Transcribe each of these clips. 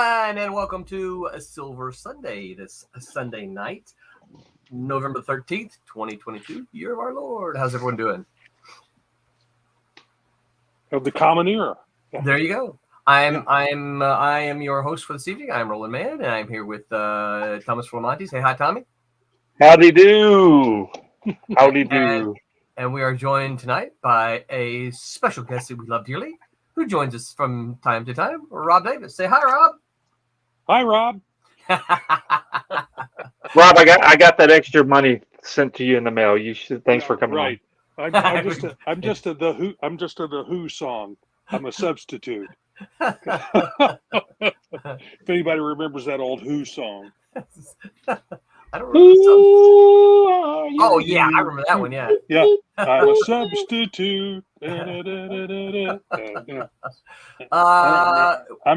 everyone, and welcome to a Silver Sunday this Sunday night, November 13th, 2022, year of our Lord. How's everyone doing? Of the common era. There you go. I am your host for this evening. I'm Roland Mann, and I'm here with Thomas Flamanti. Say hi, Tommy. Howdy do. Howdy do. And we are joined tonight by a special guest that we love dearly, who joins us from time to time, Rob Davis. Say hi, Rob. Hi, Rob. Rob, I got that extra money sent to you in the mail. You should. Thanks for coming right. on. I'm just a the Who song. I'm a substitute. If anybody remembers that old Who song. I don't remember. Oh yeah, I remember that one. Yeah. Yeah. I'm a substitute. I'm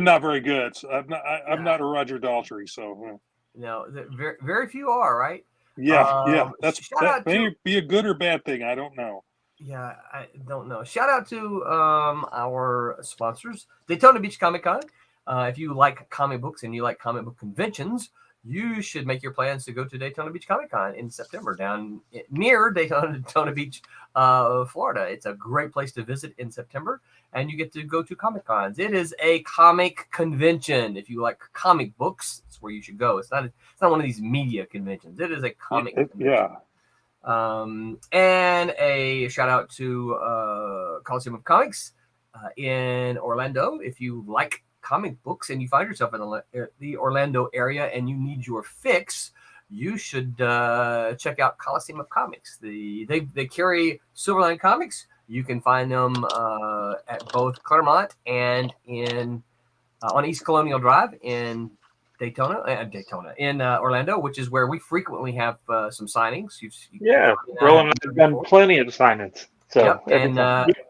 not very good. So I'm not a Roger Daltrey. So. No, very, very few are, right? Yeah. That may be a good or bad thing. I don't know. Yeah, I don't know. Shout out to our sponsors, Daytona Beach Comic Con. If you like comic books and you like comic book conventions, you should make your plans to go to Daytona Beach Comic Con in September down near Daytona Beach, Florida. It's a great place to visit in September, and you get to go to Comic Cons. It is a comic convention. If you like comic books, it's where you should go. It's not one of these media conventions. It is a comic convention. Yeah. And a shout out to Coliseum of Comics in Orlando. If you like comic books and you find yourself in the Orlando area and you need your fix, you should check out Coliseum of Comics. They carry Silverline Comics. You can find them at both Claremont and on East Colonial Drive in Daytona in Orlando, which is where we frequently have some signings. Roland, I've done plenty of signings. So yep. And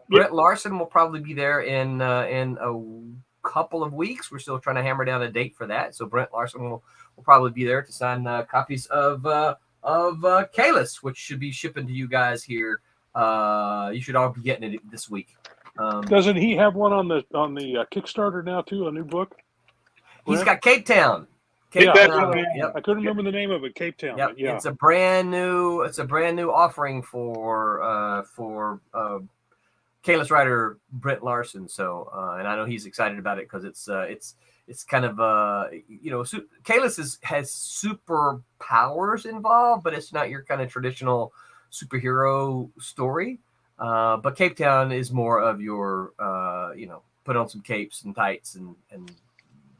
Brett Larson will probably be there in a couple of weeks. We're still trying to hammer down a date for that. So Brent Larson will probably be there to sign copies of Kalis, which should be shipping to you guys here. You should all be getting it this week. Doesn't he have one on the Kickstarter now too? A new book. He's got Cape Town. Yep. I couldn't remember the name of it. Cape Town. Yep. Yeah. It's a brand new offering for Kalis writer Brent Larson. So, and I know he's excited about it because it's kind of Kalis has superpowers involved, but it's not your kind of traditional superhero story. But Cape Town is more of your put on some capes and tights and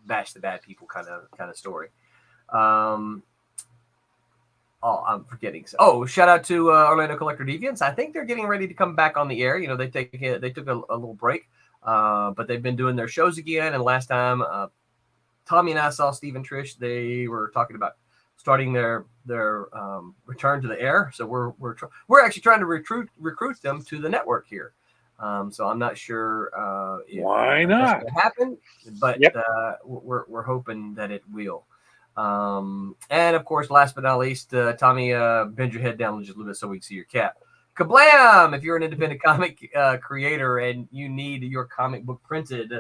bash the bad people kind of story. I'm forgetting. Oh, shout out to Orlando Collector Deviants. I think they're getting ready to come back on the air. They took a little break, but they've been doing their shows again. And last time, Tommy and I saw Steve and Trish. They were talking about starting their return to the air. So we're actually trying to recruit them to the network here. So I'm not sure if why not going to happen, but yep. We're hoping that it will. And of course, last but not least, Tommy, bend your head down just a little bit so we can see your cat. Kablam! If you're an independent comic creator and you need your comic book printed,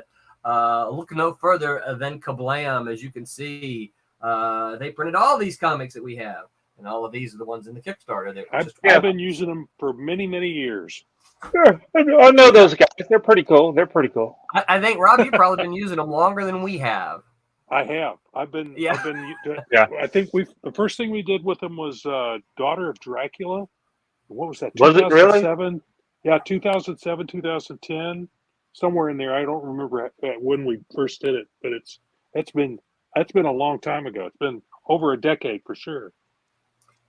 look no further than Kablam. As you can see, they printed all these comics that we have, and all of these are the ones in the Kickstarter. I've been using them for many, many years. Sure. I know those guys. They're pretty cool. I think, Rob, you've probably been using them longer than we have. I have. I've been. Yeah. I think the first thing we did with them was Daughter of Dracula. What was that? Was it really? Yeah, 2007, 2010, somewhere in there. I don't remember when we first did it, but it's been a long time ago. It's been over a decade for sure.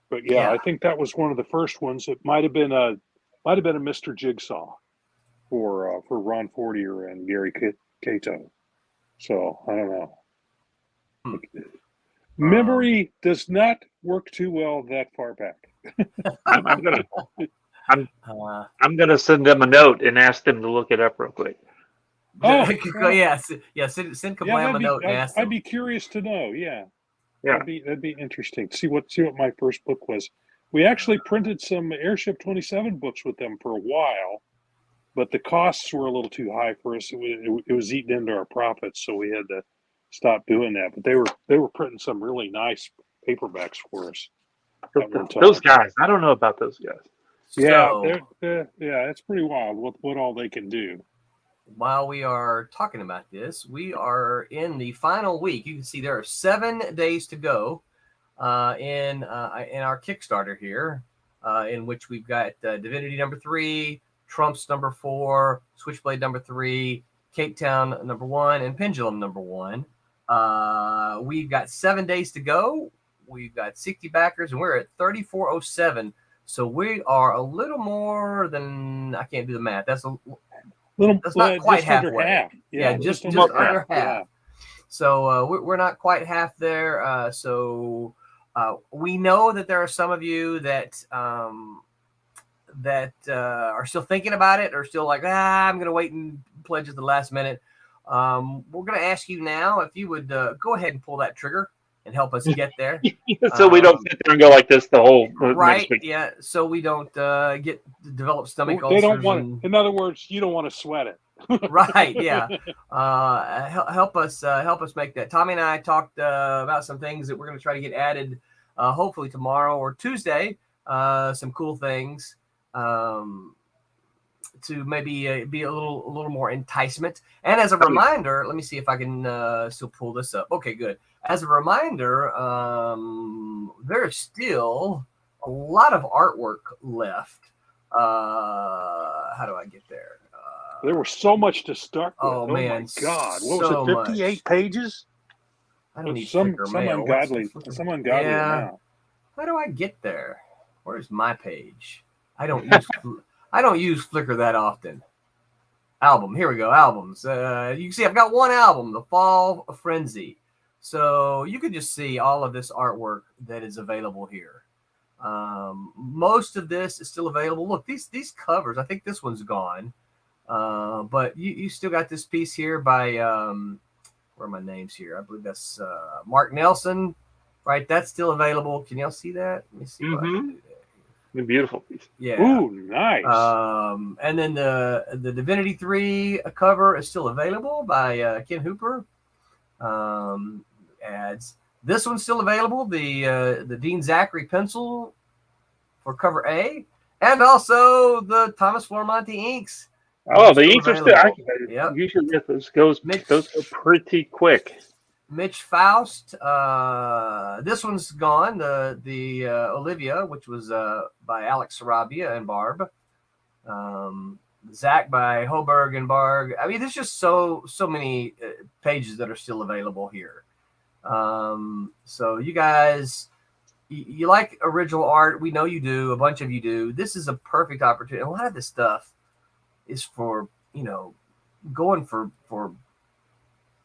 But yeah, I think that was one of the first ones. It might have been a Mr. Jigsaw for Ron Fortier and Gary Cato. So I don't know. Memory does not work too well that far back. I'm gonna send them a note and ask them to look it up real quick. Oh yeah. Send Kablam a note and ask them. I'd be curious to know. Yeah. Yeah. That'd be interesting. See what my first book was. We actually printed some Airship 27 books with them for a while, but the costs were a little too high for us. It was eating into our profits, so we had to stopped doing that. But they were printing some really nice paperbacks for us at one time. Those guys, I don't know about those guys. Yeah, So, yeah, it's pretty wild what all they can do. while we are talking about this, we are in the final week. You can see there are 7 days to go in our Kickstarter here, in which we've got Divinity number 3, Trumps number 4, Switchblade number 3, Cape Town number 1, and Pendulum number 1. We've got 7 days to go. We've got 60 backers, and we're at 3407. So we are a little more than, I can't do the math. That's not quite just under halfway. half. Yeah, just under half. Yeah. So we're not quite half there. So we know that there are some of you that are still thinking about it, or still like, I'm going to wait and pledge at the last minute. We're going to ask you now if you would go ahead and pull that trigger and help us get there. So we don't sit there and go like this the whole right. next week. Yeah. So we don't develop stomach They ulcers. don't want. In other words, you don't want to sweat it. Right. Yeah. Help us make that. Tommy and I talked about some things that we're going to try to get added, hopefully tomorrow or Tuesday. Some cool things to maybe be a little more enticement. And as a reminder, let me see if I can still pull this up. Okay, good. As a reminder, there's still a lot of artwork left. How do I get there? There was so much to start with. Oh man, my God! What so was it? 58 pages? I don't need some mail. ungodly amount. How do I get there? Where's my page? I don't use Flickr that often. Album. Here we go. Albums. You can see I've got one album, The Fall Frenzy. So you can just see all of this artwork that is available here. Most of this is still available. Look, these covers. I think this one's gone. But you still got this piece here by where are my names here? I believe that's Mark Nelson, right? That's still available. Can y'all see that? Let me see. What I can do there. Beautiful piece. Yeah. Ooh, nice. And then the Divinity 3 cover is still available by Ken Hooper. Ads. This one's still available. The Dean Zachary pencil for cover A, and also the Thomas Flormonte inks. Oh, the inks are still. Yep. Usually those go pretty quick. Mitch Faust. This one's gone. The Olivia, which was by Alex Sarabia and Barb. Zach by Hoberg and Barg. I mean, there's just so many pages that are still available here. So you guys, you like original art. We know you do. A bunch of you do. This is a perfect opportunity. A lot of this stuff is for, going for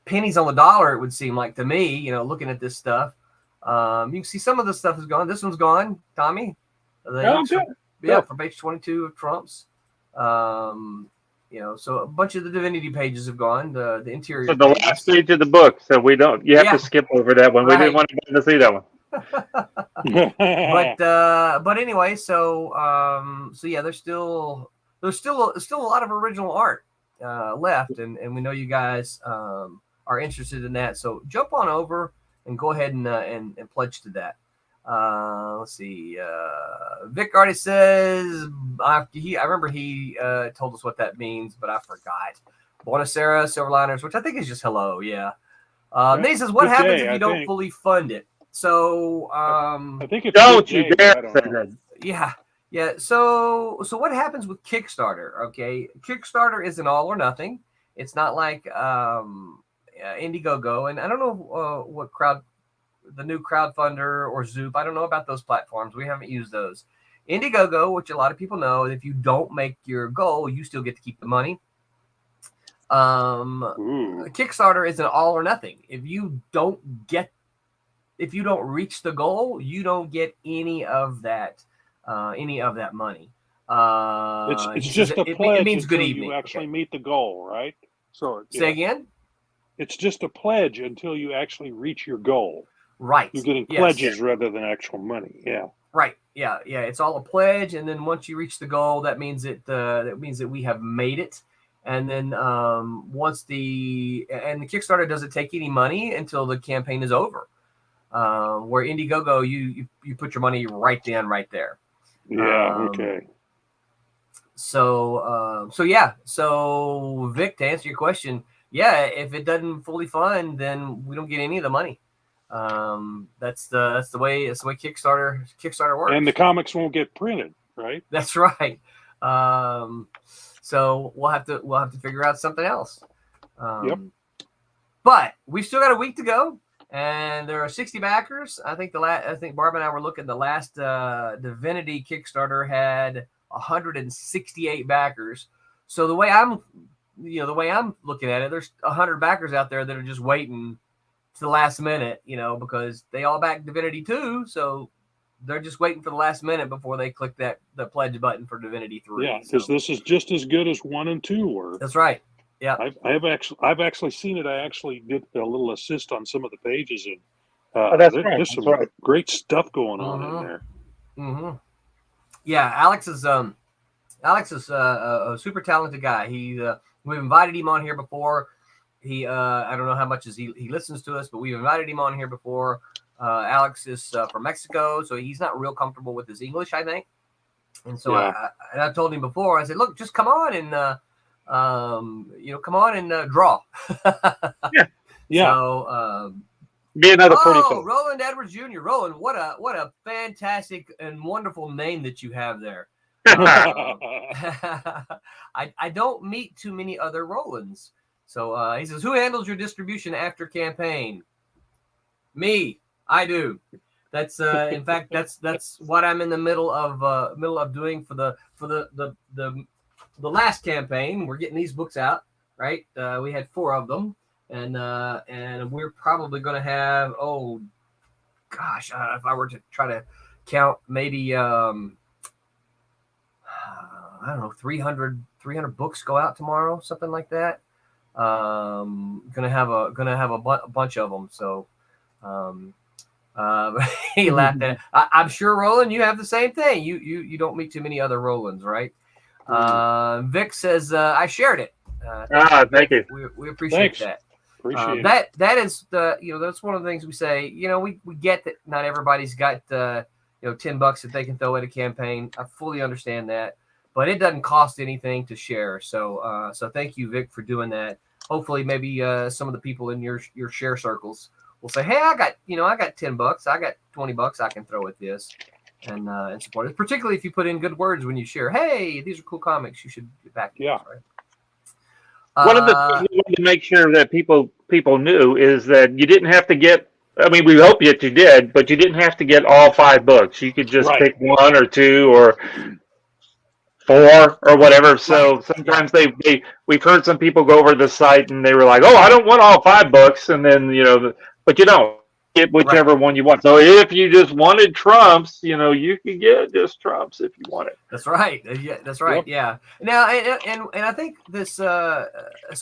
pennies on the dollar, it would seem like to me, looking at this stuff. You can see some of this stuff is gone. This one's gone, Tommy. For page 22 of Trump's. So a bunch of the Divinity pages have gone. The interior. So the last page of the book. So we don't. You have to skip over that one. Right. We didn't want to see that one. But anyway, so yeah, there's still a lot of original art left, and we know you guys are interested in that. So jump on over and go ahead and pledge to that. Let's see. Vic already says, I remember he told us what that means, but I forgot. Buonasera, Silverliners, which I think is just hello. Yeah. Then he says, what happens if you don't fully fund it? So I think it's don't you dare say that. Yeah. Yeah. So what happens with Kickstarter? Okay. Kickstarter is an all or nothing. It's not like Indiegogo. And I don't know what the new crowdfunder or Zoop. I don't know about those platforms. We haven't used those. Indiegogo, which a lot of people know, if you don't make your goal, you still get to keep the money. Kickstarter is an all or nothing. If you don't reach the goal, you don't get any of that money. It's just a pledge. It means good until evening. You actually meet the goal, right? So say again. It's just a pledge until you actually reach your goal. Right. You're getting pledges rather than actual money. Yeah. Right. Yeah. Yeah. It's all a pledge, and then once you reach the goal, that means that we have made it, And then once the Kickstarter doesn't take any money until the campaign is over. Where Indiegogo, you put your money right then, right there. Yeah. Okay. So Vic, to answer your question, yeah, if it doesn't fully fund, then we don't get any of the money. That's the way Kickstarter works. And the comics won't get printed, right? That's right. So we'll have to figure out something else. Yep. But we've still got a week to go, and there are 60 backers. I think Barb and I were looking. The last Divinity Kickstarter had 168 backers. So the way I'm looking at it, there's 100 backers out there that are just waiting to the last minute, because they all backed Divinity 2, so they're just waiting for the last minute before they click the pledge button for Divinity 3. Yeah, because this is just as good as 1 and 2 were. That's right. Yeah, I've actually seen it. I actually did a little assist on some of the pages, and there's some great stuff going on in there. Mm-hmm. Yeah, Alex is a super talented guy. We've invited him on here before. I don't know how much he listens to us, but we've invited him on here before. Alex is from Mexico, so he's not real comfortable with his English, I think. And so I told him before, I said, look, just come on and draw. Yeah. So be another pretty cool. Roland Edwards Jr. Roland, what a fantastic and wonderful name that you have there. I don't meet too many other Rolands. So he says, who handles your distribution after campaign? Me. I do. That's in fact that's what I'm in the middle of doing for the last campaign. We're getting these books out, right? We had 4 of them, and we're probably going to have if I were to try to count, maybe I don't know, 300 books go out tomorrow, something like that. Gonna have a bunch of them. So he laughed at it. I'm sure, Roland, you have the same thing. You don't meet too many other Rolands, right? Vic says I shared it. Thank you. We appreciate that. Appreciate it. That is that's one of the things we say. We get that not everybody's got $10 that they can throw at a campaign. I fully understand that, but it doesn't cost anything to share. So thank you, Vic, for doing that. Hopefully, maybe some of the people in your share circles will say, "Hey, I got $10, I got $20 I can throw at this," and support it. Particularly if you put in good words when you share. Hey, these are cool comics. You should get back to this, right? One of the things we wanted to make sure that people knew is that you didn't have to get. I mean, we hope that you did, but you didn't have to get all 5 books. You could just pick 1 or 2 or 4 or whatever. So sometimes we've heard some people go over the site and they were like, "Oh, I don't want all 5 books," and then but you don't get whichever one you want. So if you just wanted Trumps, you could get just Trumps if you want it. That's right. Yeah, that's right. Yep. Yeah. Now, and I think this. So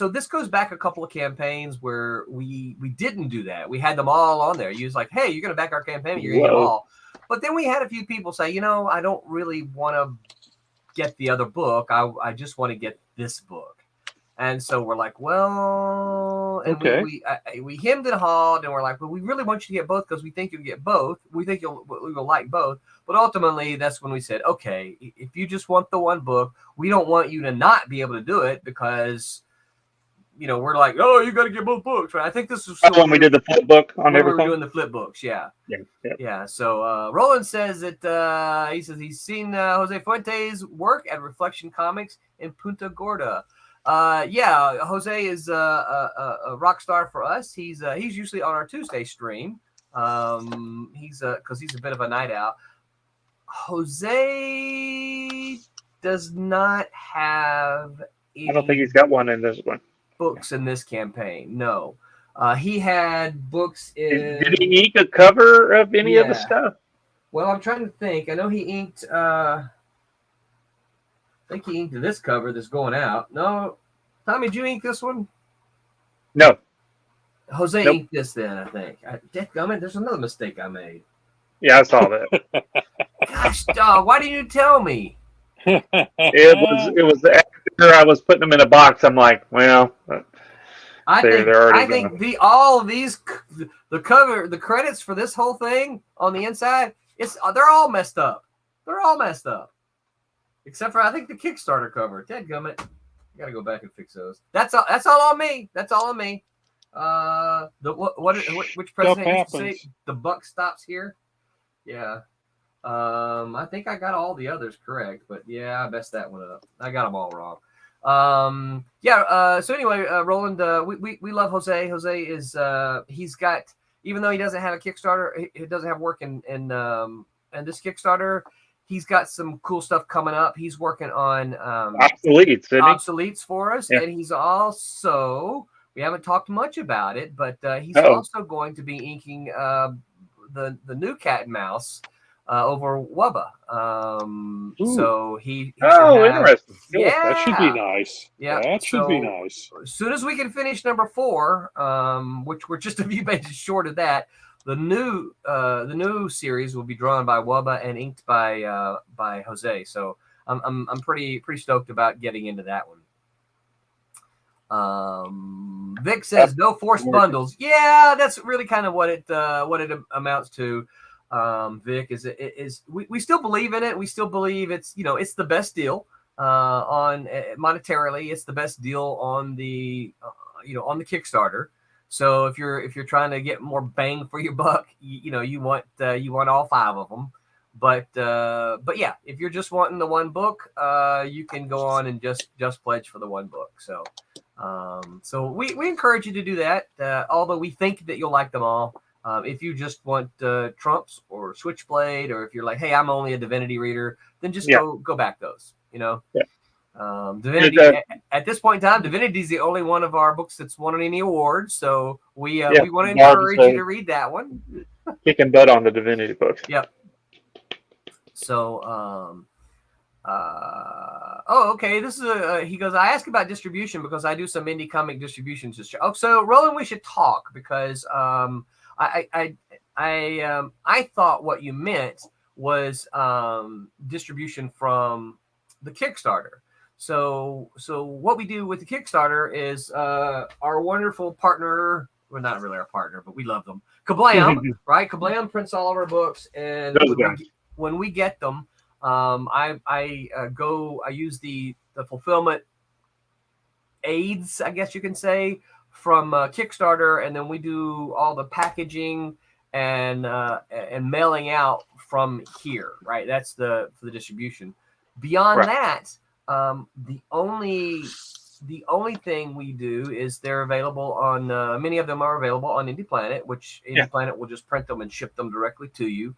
this goes back a couple of campaigns where we didn't do that. We had them all on there. You was like, "Hey, you're going to back our campaign. You're going to get them all." But then we had a few people say, "I don't really want to get the other book. I just want to get this book." And so we're like, well, and we hemmed and hawed, and we're like, well, we really want you to get both because we think you'll get both. We think we will like both. But ultimately, that's when we said, okay, if you just want the one book, we don't want you to not be able to do it because, we're like, oh, you got to get both books, right? I think this was when we did the flip book on everything. We were doing the flip books, yeah. So Roland says that he says he's seen Jose Fuentes' work at Reflection Comics in Punta Gorda. Jose is a rock star for us. He's usually on our Tuesday stream. He's because he's a bit of a night owl. Jose does not have any, I don't think he's got one in this one. Books in this campaign. No. He had books in. Did he ink a cover of any of the stuff? Well, I'm trying to think. I know he inked. I think he inked this cover that's going out. No, Tommy, did you ink this one? No. Jose inked this then, I think. There's another mistake I made. Yeah, I saw that. Gosh, dog, why didn't you tell me? It was After I was putting them in a box, I'm like, well, they're already I think all of these, the cover, the credits for this whole thing on the inside, they're all messed up. They're all messed up, except for I think the Kickstarter cover. Dadgummit, I gotta go back and fix those. That's all. That's all on me. That's all on me. Which president used to say the buck stops here? Yeah. I think I got all the others correct, but yeah, I messed that one up. I got them all wrong. So anyway, Roland, we love Jose. Jose is he's got, even though he doesn't have a Kickstarter, he doesn't have work in this Kickstarter. He's got some cool stuff coming up. He's working on obsoletes for us, and he's also, we haven't talked much about it, but he's also going to be inking the new Cat and Mouse over Wubba. So he interesting. Yeah, that should be nice. Yeah, that should be nice. As soon as we can finish number 4, which we're just a few pages short of that, the new series will be drawn by Wubba and inked by Jose. So I'm pretty stoked about getting into that one. Vic says no forced bundles. Yeah, that's really kind of what it amounts to. Vic, is we still believe in it. We still believe it's the best deal on monetarily. It's the best deal on the on the Kickstarter. So if you're trying to get more bang for your buck, you want all 5 of them. But yeah, if you're just wanting the one book, you can go on and just pledge for the one book. So so we encourage you to do that. Although we think that you'll like them all. If you just want Trumps or Switchblade, or if you're like, hey, I'm only a Divinity reader, then just go back those. Yeah. Divinity at this point in time, Divinity is the only one of our books that's won any awards. So we want to encourage you to read that one. Kicking butt on the Divinity books. Yep. So okay. This is he goes, I ask about distribution because I do some indie comic distributions. So Roland, we should talk because I thought what you meant was distribution from the Kickstarter. So what we do with the Kickstarter is our wonderful partner, well, not really our partner, but we love them, Kablam, right? Kablam prints all of our books, and when we get them, I use the fulfillment aids, I guess you can say, from Kickstarter, and then we do all the packaging and mailing out from here, right? That's for the distribution. Beyond that, the only thing we do is they're available on many of them are available on Indie Planet, which Indie Planet will just print them and ship them directly to you.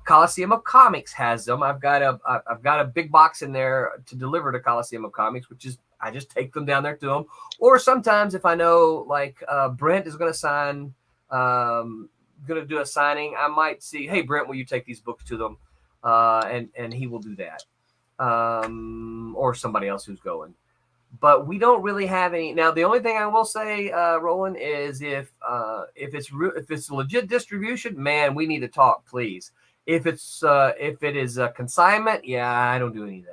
Coliseum of Comics has them. I've got a big box in there to deliver to Coliseum of Comics, which is I just take them down there to them. Or sometimes if I know like Brent is going to sign, going to do a signing, I might see, hey Brent, will you take these books to them? And he will do that. Or somebody else who's going. But we don't really have any. Now, the only thing I will say, Roland, is if it's legit distribution, man, we need to talk, please. If it is a consignment, I don't do any of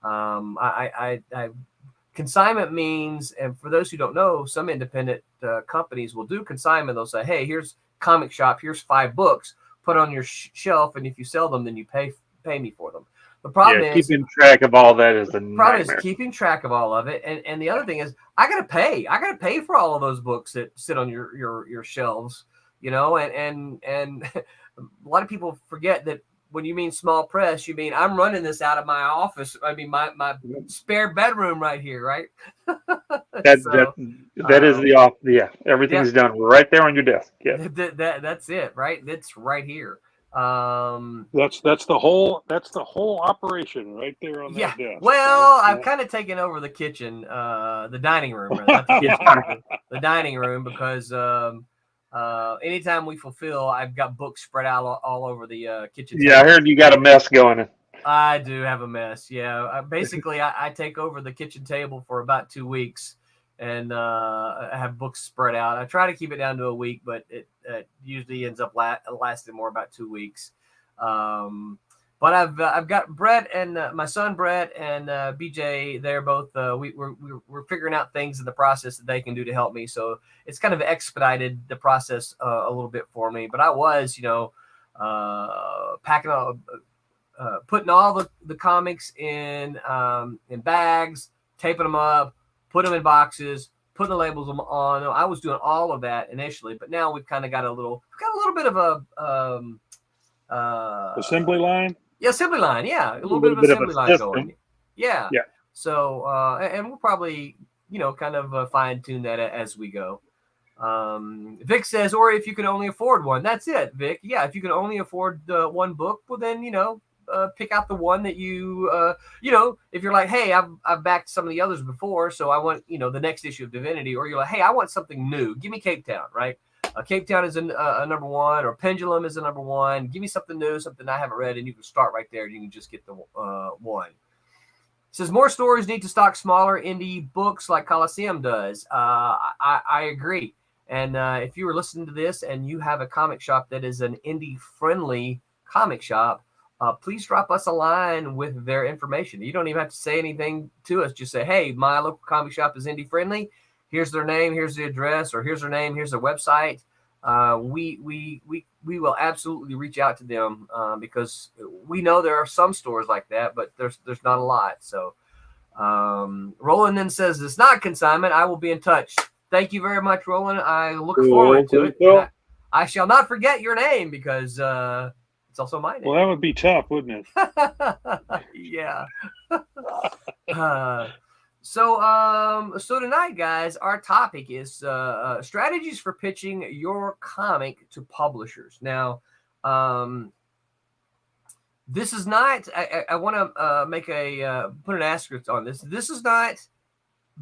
that. Consignment means, and for those who don't know, some independent companies will do consignment. They'll say, hey, here's comic shop, here's 5 books, put on your shelf, and if you sell them, then you pay me for them. The problem is keeping track of all that is the problem is keeping track of all of it, and the other thing is I gotta pay for all of those books that sit on your shelves, and a lot of people forget that when you mean small press, you mean I'm running this out of my office. I mean my spare bedroom right here, right? That is the off. Yeah, everything's done right there on your desk. Yeah, that's it, right? It's right here. That's the whole operation right there on that desk. Well, I've kind of taken over the kitchen, the dining room, not the kitchen, the dining room, because anytime we fulfill, I've got books spread out all over the kitchen table. I heard you got a mess going. I do have a mess. Basically I take over the kitchen table for about 2 weeks, and I have books spread out. I try to keep it down to a week, but it usually ends up lasting more about 2 weeks. But I've got Brett and my son Brett and BJ. They're both we're figuring out things in the process that they can do to help me. So it's kind of expedited the process a little bit for me. But I was, packing all, putting all the comics in bags, taping them up, putting them in boxes, putting the labels on. I was doing all of that initially, but now we've kind of got a little bit of a assembly line. Yeah, assembly line. Yeah, a little bit of bit of assembly a line system. going. Yeah. Yeah. So, and we'll probably, kind of fine tune that as we go. Vic says, or if you can only afford one, that's it, Vic. Yeah, if you can only afford one book, well then, pick out the one that you, if you're like, hey, I've backed some of the others before, so I want, the next issue of Divinity, or you're like, hey, I want something new. Give me Cape Town, right? Cape Town is a number one, or Pendulum is a number one. Give me something new, something I haven't read, and you can start right there. And you can just get the one. It says more stores need to stock smaller indie books like Coliseum does. I agree. And if you were listening to this and you have a comic shop that is an indie-friendly comic shop, please drop us a line with their information. You don't even have to say anything to us. Just say, hey, my local comic shop is indie-friendly. Here's their name, here's the address, or here's their name, here's their website. We will absolutely reach out to them because we know there are some stores like that, but there's not a lot. So Roland then says it's not consignment. I will be in touch. Thank you very much, Roland. I look forward to it. Cool. I shall not forget your name because it's also my name. Well, that would be tough, wouldn't it? Yeah. So tonight, guys, our topic is strategies for pitching your comic to publishers. Now, this is not. I want to make put an asterisk on this. This is not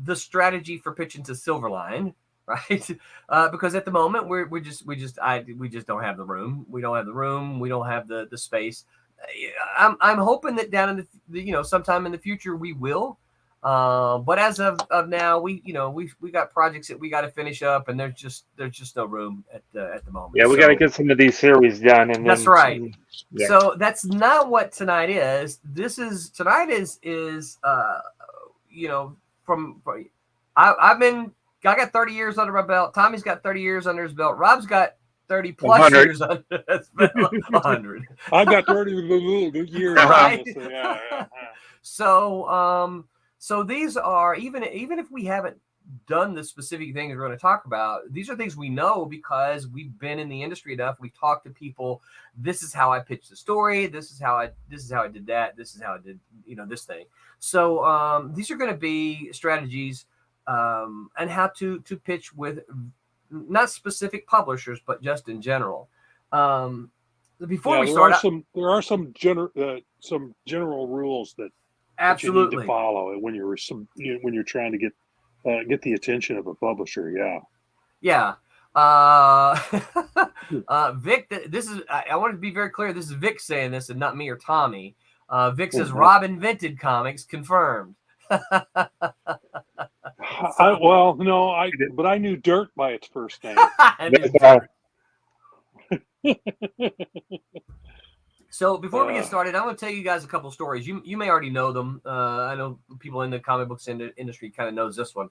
the strategy for pitching to Silverline, right? Because at the moment we just don't have the room. We don't have the room. We don't have the space. I'm hoping that down in the sometime in the future we will. But as of now, we got projects that we got to finish up, and there's just no room at the moment. Yeah, we got to get some of these series done, and that's then, right. Yeah. So that's not what tonight is. Tonight is I got 30 years under my belt. Tommy's got 30 years under his belt. Rob's got 30 plus 100. years under his belt. 100. I've got 30 years. Right. Yeah. So these are even if we haven't done the specific things we're going to talk about, these are things we know because we've been in the industry enough. We talk to people. This is how I pitched the story. This is how I did that. This is how I did this thing. So these are going to be strategies and how to pitch with not specific publishers, but just in general. Before we start, there are some general rules that absolutely you need to follow when you're trying to get the attention of a publisher. Yeah. Vic, this is I want to be very clear. This is Vic saying this, and not me or Tommy. Vic says Rob invented comics, confirmed. But I knew Dirt by its first name. So before we get started, I'm going to tell you guys a couple stories. You may already know them. I know people in the comic books industry kind of knows this one,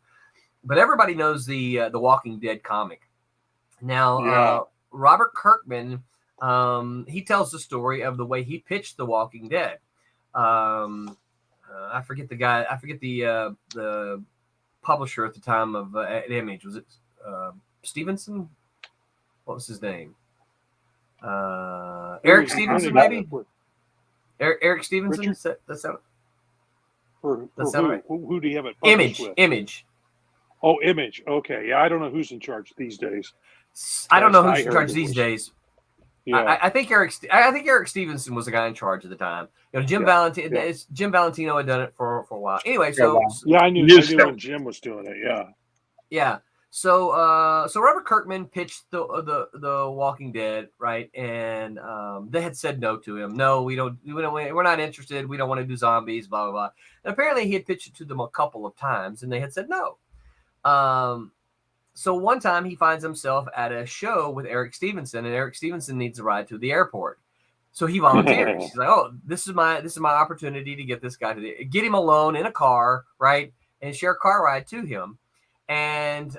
but everybody knows the Walking Dead comic. Now, Robert Kirkman, he tells the story of the way he pitched the Walking Dead. I forget the guy. I forget the publisher at the time of at Image. Was it Stevenson? What was his name? Eric Stevenson, maybe. Eric Stevenson. That's how. Who do you have it published with? Image. Oh, Image. Okay, yeah, I don't know who's in charge these days. I don't know who's in charge these days. Yeah. I think Eric Stevenson was the guy in charge at the time. Jim Valentino had done it for a while. Anyway, so I knew when Jim was doing it. Yeah. Yeah. So Robert Kirkman pitched the Walking Dead, right? And they had said no to him. No, we're not interested. We don't want to do zombies, blah blah blah. And apparently he had pitched it to them a couple of times, and they had said no. So one time he finds himself at a show with Eric Stevenson, and Eric Stevenson needs a ride to the airport. So he volunteers. He's like, "Oh, this is my opportunity to get this guy get him alone in a car, right, and share a car ride to him." And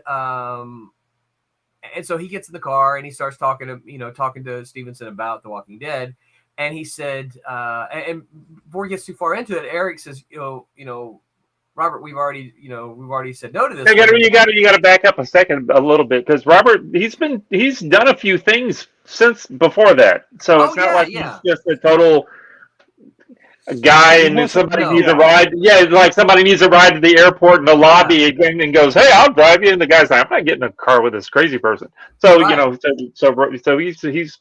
so he gets in the car and he starts talking to Stevenson about The Walking Dead. And he said, and before he gets too far into it, Eric says, Robert, we've already said no to this. You got to back up a little bit, because Robert, he's done a few things since before that, so it's not like he's just a total guy and then somebody needs a ride. Yeah, like somebody needs a ride to the airport in the lobby and goes, "Hey, I'll drive you." And the guy's like, "I'm not getting in a car with this crazy person." So so he's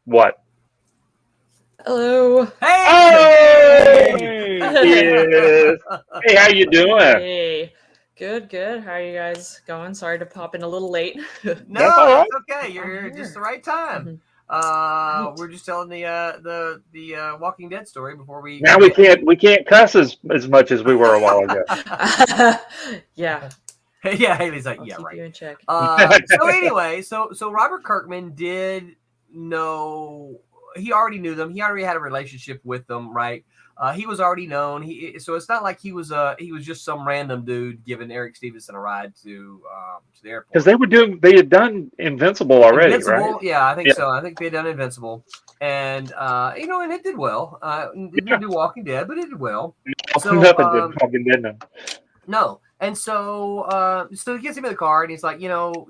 what? Hello. Hey! Yes. Hey, how you doing? Hey. Good. How are you guys going? Sorry to pop in a little late. No, that's okay. You're here just the right time. We're just telling the Walking Dead story before we. Now we can't cuss as much as we were a while ago. Yeah. Yeah, Haley's like, I'll yeah, keep right. you in check. So anyway, so Robert Kirkman did know. He already knew them. He already had a relationship with them, right? He was already known. So it's not like he was just some random dude giving Eric Stevenson a ride to the airport. Because they had done Invincible already, Invincible, right? Yeah, I think so. I think they had done Invincible, and and it did well. It didn't do Walking Dead, but it did well. So nothing did Walking Dead. No. And so he gets him in the car and he's like, no,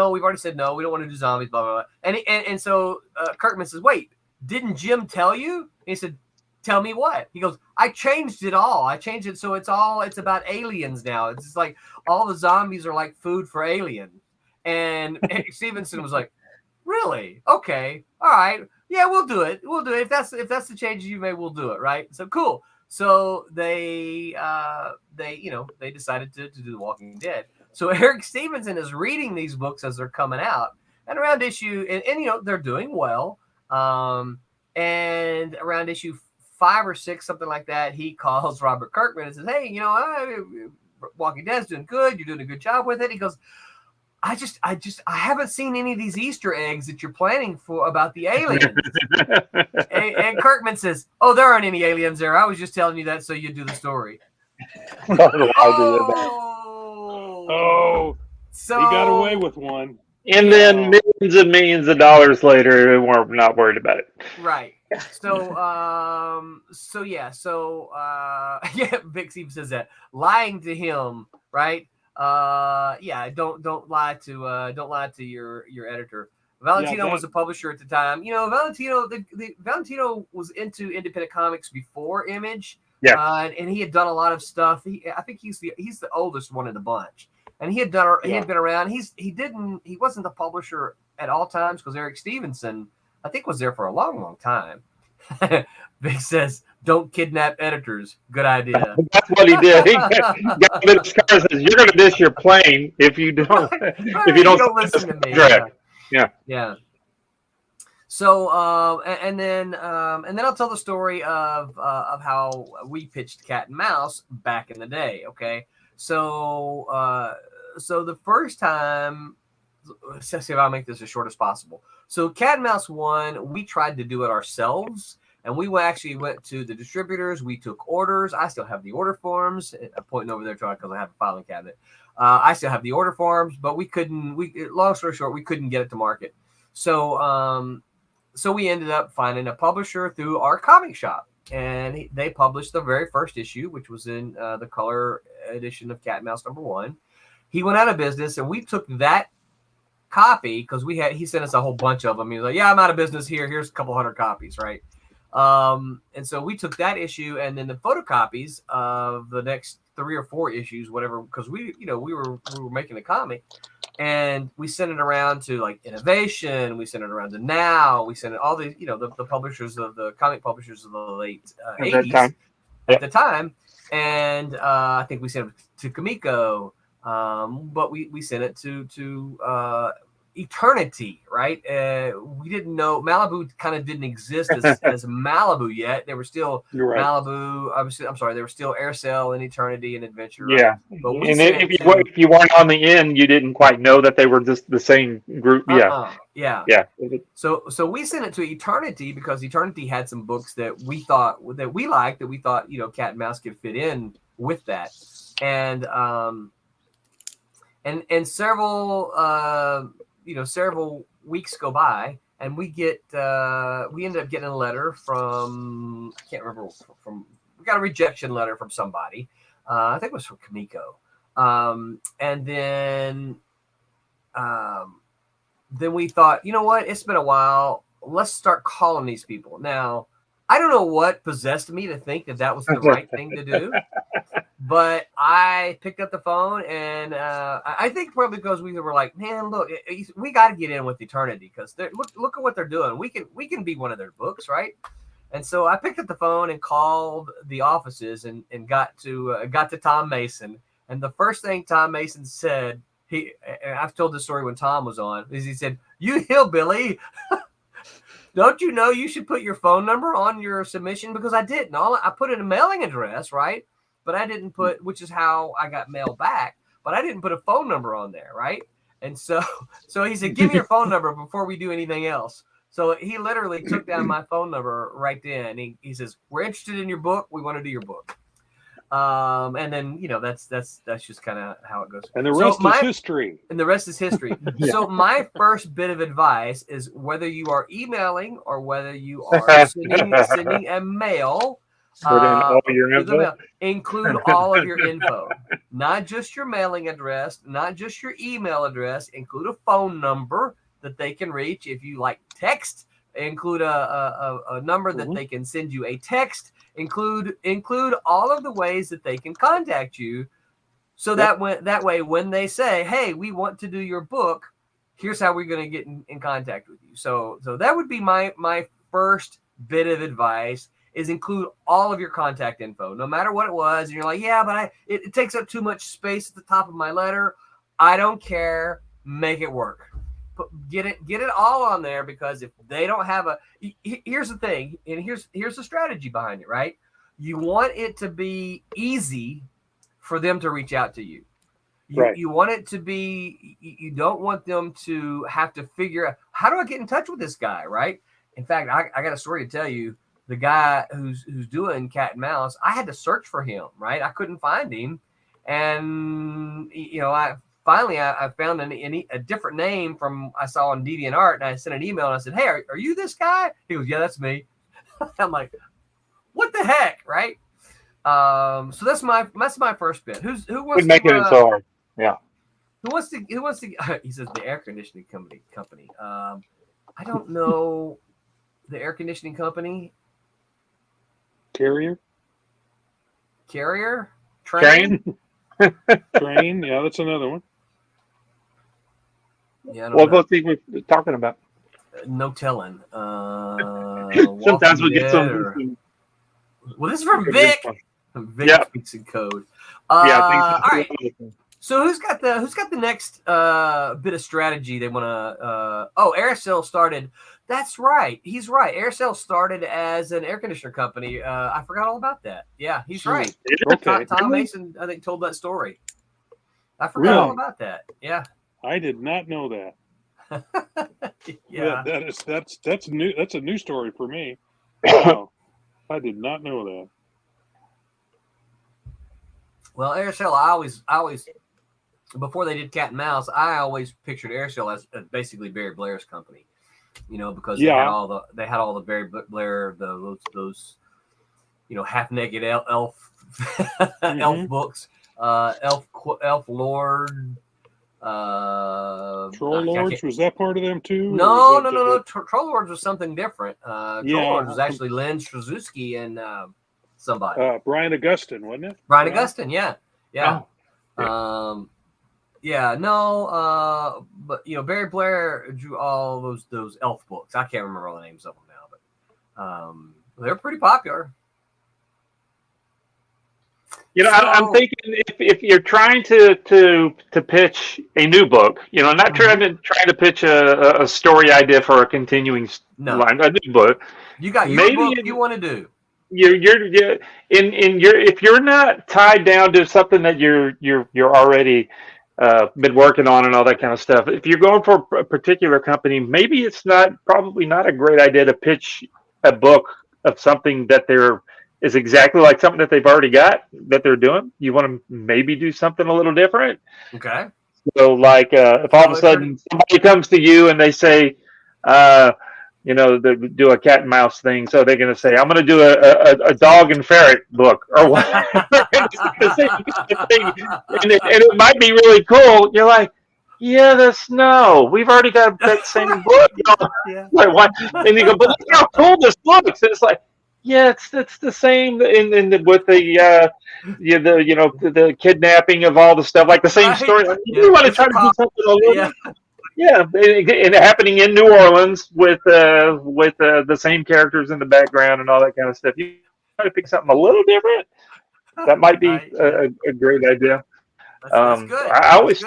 we've already said no. We don't want to do zombies, blah, blah, blah. And so Kirkman says, wait, didn't Jim tell you? And he said, tell me what? He goes, I changed it all. I changed it so it's about aliens now. It's just like all the zombies are like food for aliens. And Stevenson was like, really? Okay. All right. Yeah, we'll do it. If that's the changes you made, we'll do it. Right. So cool. So they decided to do The Walking Dead. So Eric Stevenson is reading these books as they're coming out, and around issue and they're doing well. And around issue 5 or 6, something like that, he calls Robert Kirkman and says, "Hey, Walking Dead's doing good. You're doing a good job with it." He goes, I haven't seen any of these Easter eggs that you're planning for about the aliens. and Kirkman says, "Oh, there aren't any aliens there. I was just telling you that so you'd do the story." So he got away with one. And then millions and millions of dollars later, we're not worried about it. Right. So, Vic Steve says that lying to him, right? Don't lie to your editor. Valentino was a publisher at the time. Valentino was into independent comics before Image. Yeah. And he had done a lot of stuff. I think he's the oldest one in the bunch. And he had been around. He wasn't the publisher at all times because Eric Stevenson, I think, was there for a long, long time. Vic says, "Don't kidnap editors." Good idea. That's what he did. He got in his car and says, "You're going to miss your plane if you don't listen to me." Yeah. So and then I'll tell the story of how we pitched Cat and Mouse back in the day. Okay, so the first time, let's see if I'll make this as short as possible. So Cat and Mouse 1, we tried to do it ourselves. And we actually went to the distributors. We took orders. I still have the order forms. I'm pointing over there because I have a filing cabinet. I still have the order forms, but we couldn't. Long story short, we couldn't get it to market. So we ended up finding a publisher through our comic shop, and they published the very first issue, which was in the color edition of Cat and Mouse #1. He went out of business, and we took that copy because he sent us a whole bunch of them. He was like, "Yeah, I'm out of business here. Here's a couple hundred copies, right?" And so we took that issue and then the photocopies of the next 3 or 4 issues, whatever, because we were making a comic, and we sent it around to like Innovation, we sent it around to Now, we sent it all the the publishers of the comic publishers of the late 80s at the time, and I think we sent it to Kamiko, but we sent it to Eternity, right? We didn't know Malibu kind of didn't exist as Malibu yet. They were still You're right. Malibu. Obviously, I'm sorry, they were still Airsail and Eternity and Adventure. Right? Yeah. But we And sent if you weren't on the end, you didn't quite know that they were just the same group. Yeah. Yeah. Yeah. So we sent it to Eternity because Eternity had some books that we thought that we liked, that we thought Cat and Mouse could fit in with that, and several several weeks go by, and we ended up getting a letter from, I can't remember, we got a rejection letter from somebody. I think it was from Kamiko. And then we thought, you know what? It's been a while. Let's start calling these people. Now, I don't know what possessed me to think that was the right thing to do, but I picked up the phone, and I think probably because we were like, man, look, we got to get in with Eternity because look at what they're doing. We can be one of their books, right? And so I picked up the phone and called the offices and got to Tom Mason. And the first thing Tom Mason said, I've told this story when Tom was on, is he said, "You hillbilly, don't you know you should put your phone number on your submission?" Because I didn't. I put in a mailing address, right? But I didn't put, which is how I got mail back, but I didn't put a phone number on there, right? And so he said, "Give me your phone number before we do anything else." So he literally took down my phone number right then. He says, "We're interested in your book. We want to do your book." And then that's just kind of how it goes. And the rest is history. And the rest is history. Yeah. So my first bit of advice is, whether you are emailing or whether you are sending a mail, Put in all your info. include all of your info, not just your mailing address, not just your email address. Include a phone number that they can reach. If you like text, include a number that they can send you a text. Include all of the ways that they can contact you, so that way when they say, "Hey, we want to do your book, here's how we're going to get in contact with you." So that would be my first bit of advice, is include all of your contact info, no matter what it was. And you're like, "Yeah, but it takes up too much space at the top of my letter." I don't care. Make it work. Get it all on there, because if they don't have here's the thing, and here's the strategy behind it, right? You want it to be easy for them to reach out to you. Right. You want it to be, you don't want them to have to figure out, how do I get in touch with this guy, right? In fact, I got a story to tell you. The guy who's doing Cat and Mouse, I had to search for him, right? I couldn't find him, and I found a different name from I saw on DeviantArt, and I sent an email and I said, "Hey, are you this guy?" He goes, "Yeah, that's me." I'm like, "What the heck," right? So that's my first bit. Who wants to make it so hard? Yeah. Who wants to? He says the air conditioning company. I don't know the air conditioning company. Carrier. Train. Train. Yeah, that's another one. Yeah, What book are we talking about? No telling. Sometimes we get some. Well, this is from Vic. Vic speaks in code. All right. So who's got the next bit of strategy they want to? Airsail started. That's right. He's right. Airsail started as an air conditioner company. I forgot all about that. Yeah, he's right. Okay. Tom Mason, I think, told that story. I forgot all about that. Yeah. I did not know that. Yeah. That's new. That's a new story for me. Wow. I did not know that. Well, Airsail, I always, before they did Cat and Mouse, I always pictured Airsail as basically Barry Blair's company, because they had all the Barry Blair, those half-naked elf elf books, elf lord. Troll Lords, was that part of them too? No. Troll Lords was something different. Troll Lords was actually Len Straczewski and somebody. Brian Augustine, wasn't it? Brian Augustine, yeah. Oh. But Barry Blair drew all those elf books. I can't remember all the names of them now, but they're pretty popular. I'm So, thinking if you're trying to pitch a new book, not trying to pitch a story idea for a continuing no, line, a new book, you got your maybe book you want to do. if you're not tied down to something that you're already been working on and all that kind of stuff. If you're going for a particular company, maybe it's probably not a great idea to pitch a book of something that is exactly like something that they've already got that they're doing. You want to maybe do something a little different. Okay. So, like, if all of a sudden somebody comes to you and they say, they do a cat and mouse thing, so they're going to say, "I'm going to do a dog and ferret book," or whatever. The same thing, and it might be really cool. You're like, "Yeah, no, we've already got that same book." Yeah. Like, what? And you go, "But look how cool this looks!" And it's like, yeah, it's the same with the kidnapping of all the stuff, like the same Right. story. Like, Yeah. you want to try to do something a little. Yeah. Yeah, and happening in New Orleans with the same characters in the background and all that kind of stuff. You try to pick something a little different. That might be Right, yeah. a great idea. That's good. I always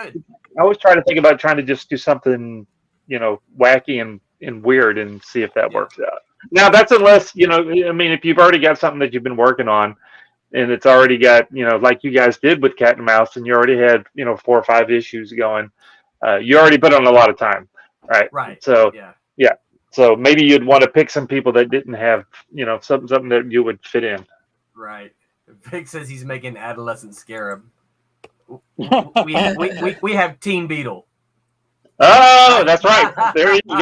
try to think about trying to just do something, wacky and weird and see if that works out. Now that's unless if you've already got something that you've been working on and it's already got like you guys did with Cat and Mouse, and you already had 4 or 5 issues going. You already put on a lot of time, right? Right. So yeah. So maybe you'd want to pick some people that didn't have, something that you would fit in. Right. Vic says he's making adolescent scarab. We have Teen Beetle. Oh, that's right. There you go.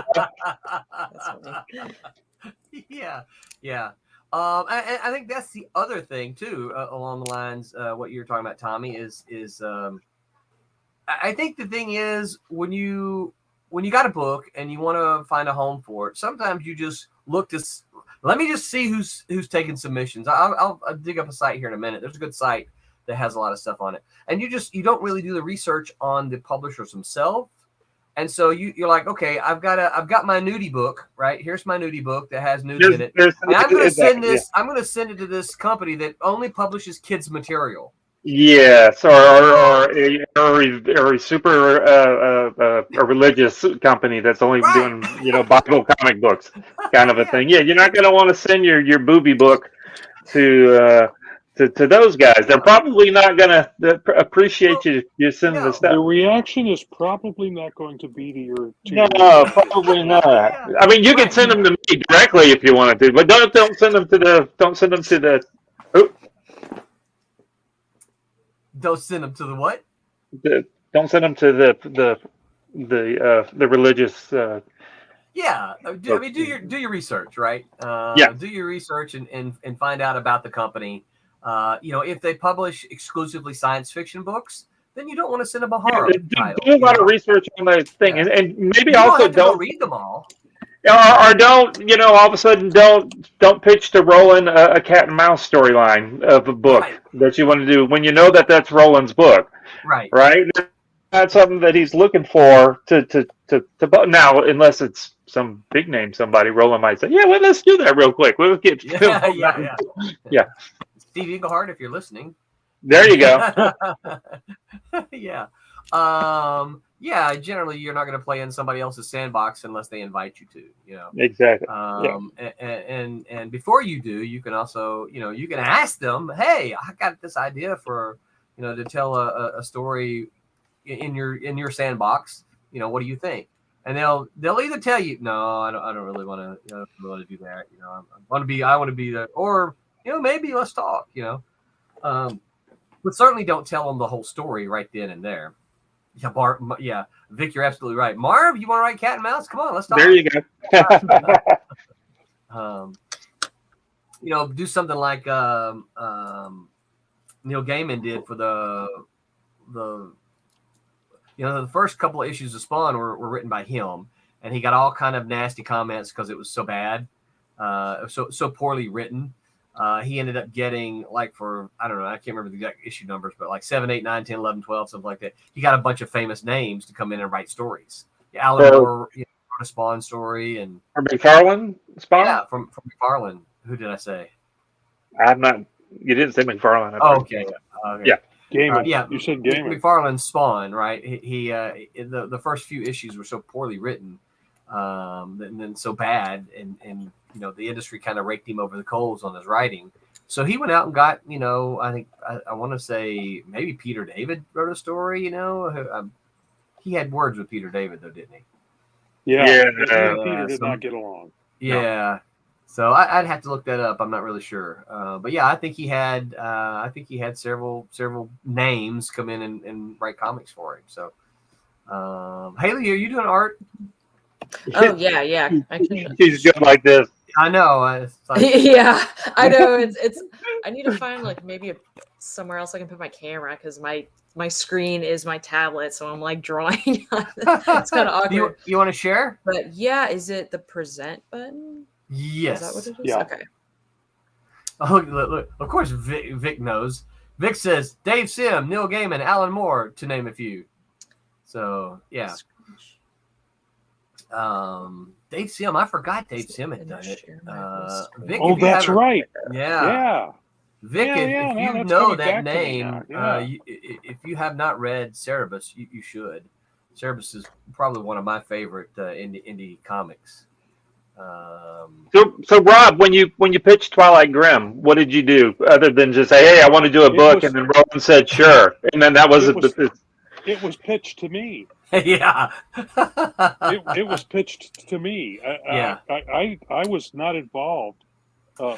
Yeah. I think that's the other thing too, along the lines what you're talking about, Tommy, is I think the thing is when you got a book and you want to find a home for it, sometimes you just look to. Let me just see who's taking submissions. I'll dig up a site here in a minute. There's a good site that has a lot of stuff on it, and you don't really do the research on the publishers themselves. And so you're like, okay, I've got my nudie book, right? Here's my nudie book that has nudie in it. And I'm going to send this. I'm going to send it to this company that only publishes kids material. Yes, or a super a religious company that's only doing Bible comic books, kind of a thing. Yeah, you're not going to want to send your booby book to those guys. They're probably not going to appreciate you sending the stuff. The reaction is probably not going to be to your. No, probably not. I mean, you can send them to me directly if you want to, but don't send them to the. Don't send them to the. Don't send them to the what? Don't send them to the religious. Yeah, do your research, right? Do your research and find out about the company. If they publish exclusively science fiction books, then you don't want to send them a horror title. Do a lot of research on the thing, and maybe you also don't read them all. Or don't all of a sudden don't pitch to Roland a cat and mouse storyline of a book that you want to do when you know that that's Roland's book, right? That's something that he's looking for to now, unless it's some big name somebody. Roland might say, "Yeah, well, let's do that real quick. We'll get yeah. Steve Englehart, if you're listening, there you go. Yeah. Generally you're not going to play in somebody else's sandbox unless they invite you to, Exactly. And before you do, you can also, you can ask them, hey, I got this idea for, to tell a story in your sandbox. What do you think? And they'll either tell you, no, I don't really want to do that. I want to be there, or, maybe let's talk, but certainly don't tell them the whole story right then and there. Yeah, Vic, you're absolutely right. Marv, you want to write Cat and Mouse? Come on, let's talk. There you go. Do something like Neil Gaiman did for the first couple of issues of Spawn were written by him, and he got all kind of nasty comments because it was so bad, so poorly written. He ended up getting, like, for, I don't know, I can't remember the exact issue numbers, but like 7, 8, 9, 10, 11, 12, something like that. He got a bunch of famous names to come in and write stories. Alan Moore wrote a Spawn story. And from McFarlane Spawn? Yeah, from McFarlane. Who did I say? I'm not You didn't say McFarlane. Oh, okay. Okay. Yeah. Gaiman. Yeah, You said Gaiman. McFarlane's Spawn, right? The first few issues were so poorly written, and then so bad, and the industry kind of raked him over the coals on his writing. So he went out and got, I think I want to say maybe Peter David wrote a story. He had words with Peter David though, didn't he? Yeah. Yeah, He and Peter did not get along. Yeah. So I'd have to look that up. I'm not really sure, but yeah, I think he had several names come in and write comics for him. So, Haley, are you doing art? Oh yeah. I can. He's good like this. I know. It's like, Yeah, I know. It's. I need to find like maybe somewhere else I can put my camera because my screen is my tablet, so I'm like drawing. On it. It's kind of awkward. you want to share? But yeah, is it the present button? Yes. Is that what it is? Yeah. Okay. Oh, look. Of course, Vic knows. Vic says Dave Sim, Neil Gaiman, Alan Moore, to name a few. So yeah. Dave Sim, I forgot Dave Sim had done it. Vic, Oh, that's right. Yeah. Vic, if you that's know coming that back to me name, now. Yeah. if you have not read Cerebus, you should. Cerebus is probably one of my favorite indie comics. So Rob, when you pitched Twilight Grim, what did you do other than just say, "Hey, I want to do a book," and then Roland said, "Sure," and then that was it. It was pitched to me. Yeah. It was pitched to me. I was not involved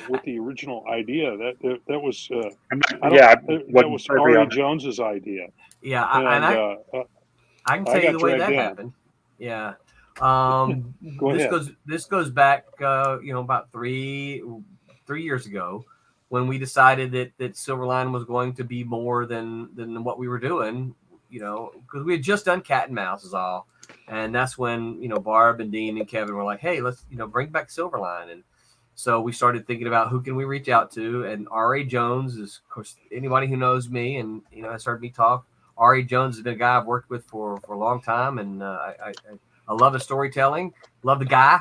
with the original idea. That was that was R.A. Jones's idea. Yeah, I can I tell you got the way that dragged in. happened. Yeah. Go ahead. This goes back about three years ago when we decided that Silverline was going to be more than what we were doing, because we had just done Cat and Mouse is all. And that's when, Barb and Dean and Kevin were like, hey, let's, bring back Silverline. And so we started thinking about who can we reach out to. And R.A. Jones is, of course, anybody who knows me and, has heard me talk. R.A. Jones has been a guy I've worked with for a long time. And I love his storytelling, love the guy.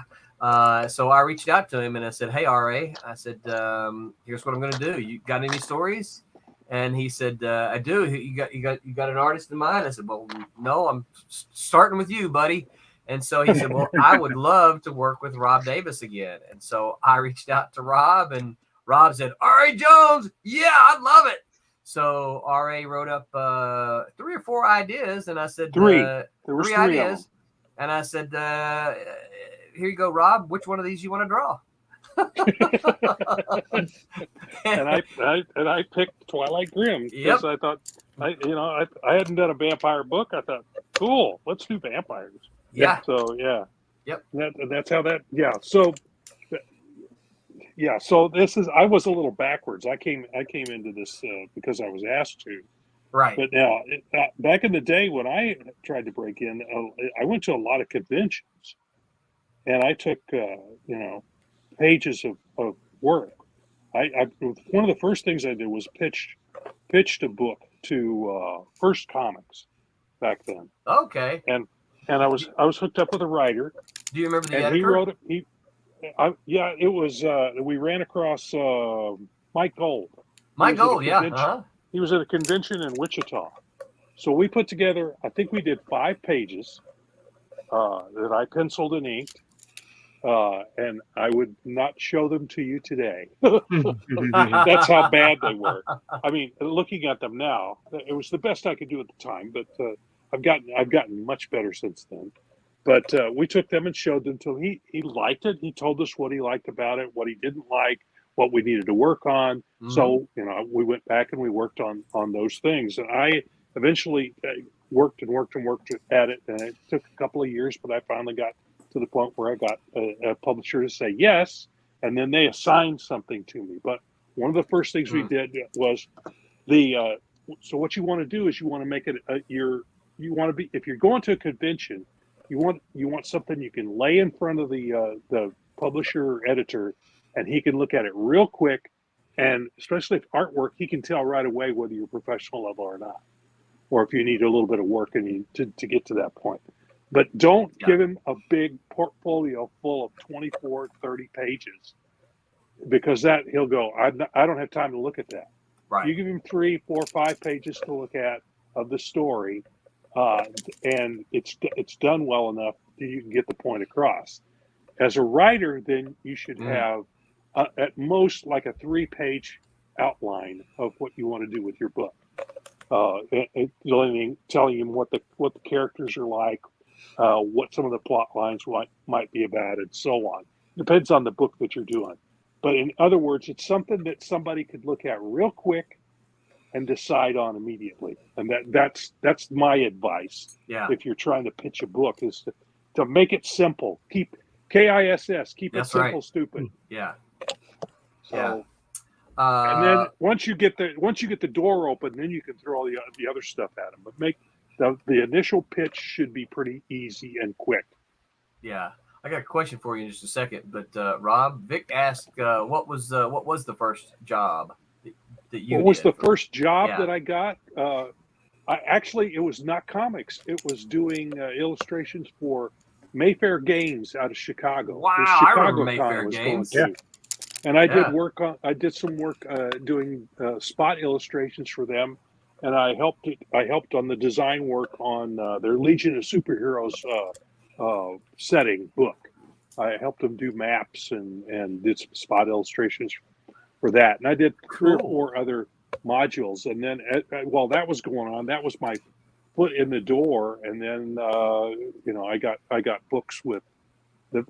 So I reached out to him and I said, hey, R.A., I said, here's what I'm going to do. You got any stories? And he said, I do. You got an artist in mind? I said, well, no, I'm starting with you, buddy. And so he said, well, I would love to work with Rob Davis again. And so I reached out to Rob, and Rob said, R.A. Jones, yeah, I'd love it. So R.A. wrote up 3 or 4 ideas, and I said, There was 3 ideas. And I said, here you go, Rob. Which one of these you want to draw? and I picked Twilight Grim because I thought I hadn't done a vampire book. I thought, cool, let's do vampires. Yeah. So yeah. Yep. That's how that. Yeah. So yeah. So this is. I was a little backwards. I came into this because I was asked to. Right. But now, back in the day when I tried to break in, I went to a lot of conventions, and I took pages of work. I one of the first things I did was pitched a book to First Comics back then. Okay. And I was hooked up with a writer. Do you remember the and editor? he wrote it. It was. We ran across Mike Gold. Mike Gold, yeah. Uh-huh. He was at a convention in Wichita. So we put together, I think we did 5 pages that I penciled and inked. And I would not show them to you today. That's how bad they were. I mean, looking at them now, it was the best I could do at the time, but I've gotten much better since then. But we took them and showed them to him. He liked it. He told us what he liked about it, what he didn't like, what we needed to work on. Mm-hmm. So, we went back and we worked on those things. And I eventually worked at it. And it took a couple of years, but I finally got to the point where I got a publisher to say yes. And then they assigned something to me. But one of the first things we did was so what you want to do is you want to make it you want to be, if you're going to a convention, you want something you can lay in front of the publisher or editor, and he can look at it real quick, and especially if artwork, he can tell right away whether you're professional level or not, or if you need a little bit of work and to get to that point. But don't give him a big portfolio full of 24, 30 pages. because that he'll go, I don't have time to look at that. Right. You give him 3, 4, 5 pages to look at of the story, and it's done well enough that you can get the point across. As a writer, then you should have at most like a 3-page outline of what you want to do with your book, telling him what the characters are like, what some of the plot lines might be about, and so on. Depends on the book that you're doing. But in other words, it's something that somebody could look at real quick and decide on immediately. And that's my advice. Yeah. If you're trying to pitch a book, is to make it simple. Keep KISS. Keep it simple, right. stupid. Yeah. So, and then once you get the door open, then you can throw all the other stuff at them. But make the initial pitch should be pretty easy and quick. Yeah. I got a question for you in just a second, but Rob, Vic asked, what was the first job that you? What was did? The first job that I got? It was not comics. It was doing illustrations for Mayfair Games out of Chicago. Wow, I remember Mayfair Games. Yeah. And I did some work doing spot illustrations for them, and I helped on the design work on their Legion of Superheroes setting book. I helped them do maps and did some spot illustrations for that. And I did 3 or 4 other modules. And then while that was going on, that was my foot in the door. And then I got books with the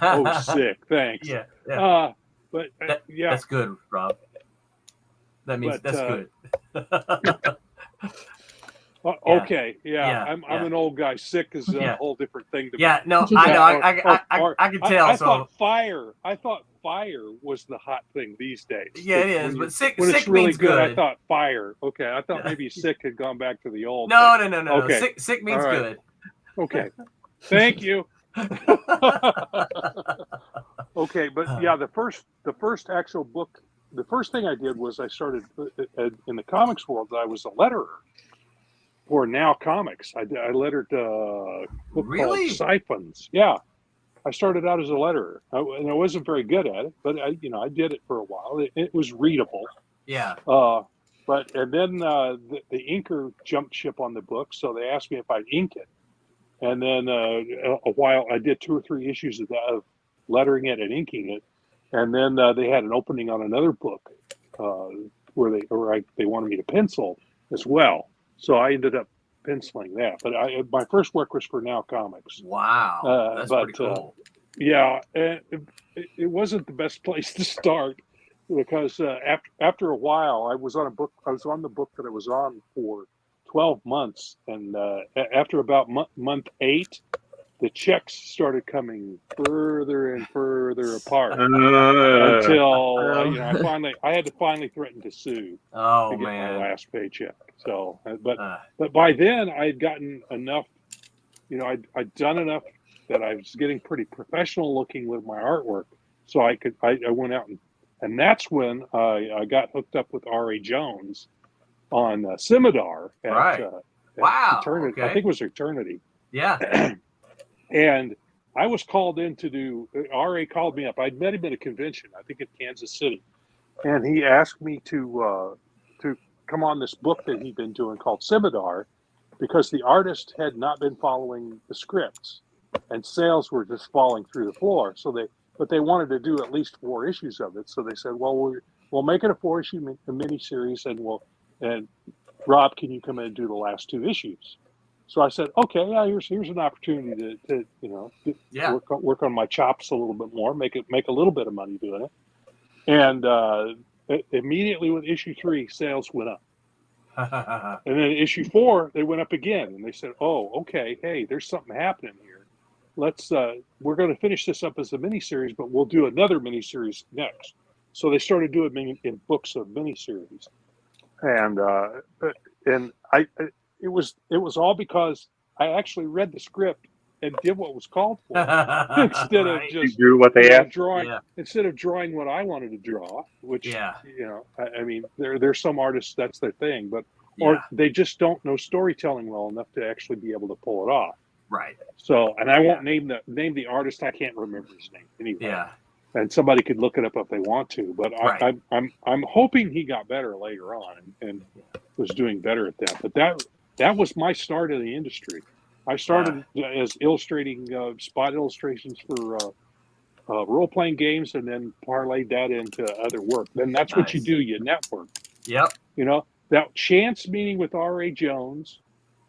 oh, sick. Thanks. Yeah. But that's good, Rob. That means that's good. Okay, I'm an old guy. Sick is a whole different thing to me. Yeah, no, I know. I can tell. I thought fire was the hot thing these days. Yeah, it is. But sick it's really means good. I thought fire. Okay, I thought maybe sick had gone back to the old. No. Okay. Sick means good. Okay, thank you. Okay, but the first actual book. The first thing I did was I started in the comics world. I was a letterer for Now Comics. I lettered a book called Siphons. Yeah, I started out as a letterer, and I wasn't very good at it, but I did it for a while. It was readable. Yeah. And then the inker jumped ship on the book, so they asked me if I'd ink it. And then a while I did 2 or 3 issues of that, of lettering it and inking it. And then they had an opening on another book where they wanted me to pencil as well. So I ended up penciling that. But my first work was for Now Comics. Wow, that's pretty cool. Yeah, and it wasn't the best place to start because after a while, I was on the book that I was on for 12 months, and after about month 8, the checks started coming further and further apart until I had to finally threaten to sue to get my last paycheck. So, but by then I had gotten enough, I'd done enough that I was getting pretty professional looking with my artwork. So I went out and that's when I got hooked up with R.A. Jones on Scimitar at Eternity. I think it was Eternity. Yeah. And I was called in to do, R.A. called me up. I'd met him at a convention, I think in Kansas City. And he asked me to come on this book that he'd been doing called Scimitar because the artist had not been following the scripts and sales were just falling through the floor. But they wanted to do at least 4 issues of it. So they said, well, we'll make it a 4-issue miniseries and Rob, can you come in and do the last 2 issues? So I said, okay, yeah, here's an opportunity to work on my chops a little bit more, make a little bit of money doing it. And immediately with issue 3, sales went up. And then issue 4, they went up again. And they said, oh, okay, hey, there's something happening here. We're going to finish this up as a miniseries, but we'll do another miniseries next. So they started doing in books of miniseries. And it was all because I actually read the script and did what was called for instead of just do what they asked. Instead of drawing what I wanted to draw, which I mean, there's some artists that's their thing, or they just don't know storytelling well enough to actually be able to pull it off. Right. So, and I won't name the artist. I can't remember his name anyway. Yeah. and somebody could look it up if they want to. But Right. I'm hoping he got better later on and was doing better at that. But that was my start in the industry. I started as illustrating spot illustrations for role playing games, and then parlayed that into other work. Then that's what you Nice. do. You network. Yep. You know, that chance meeting with R.A. Jones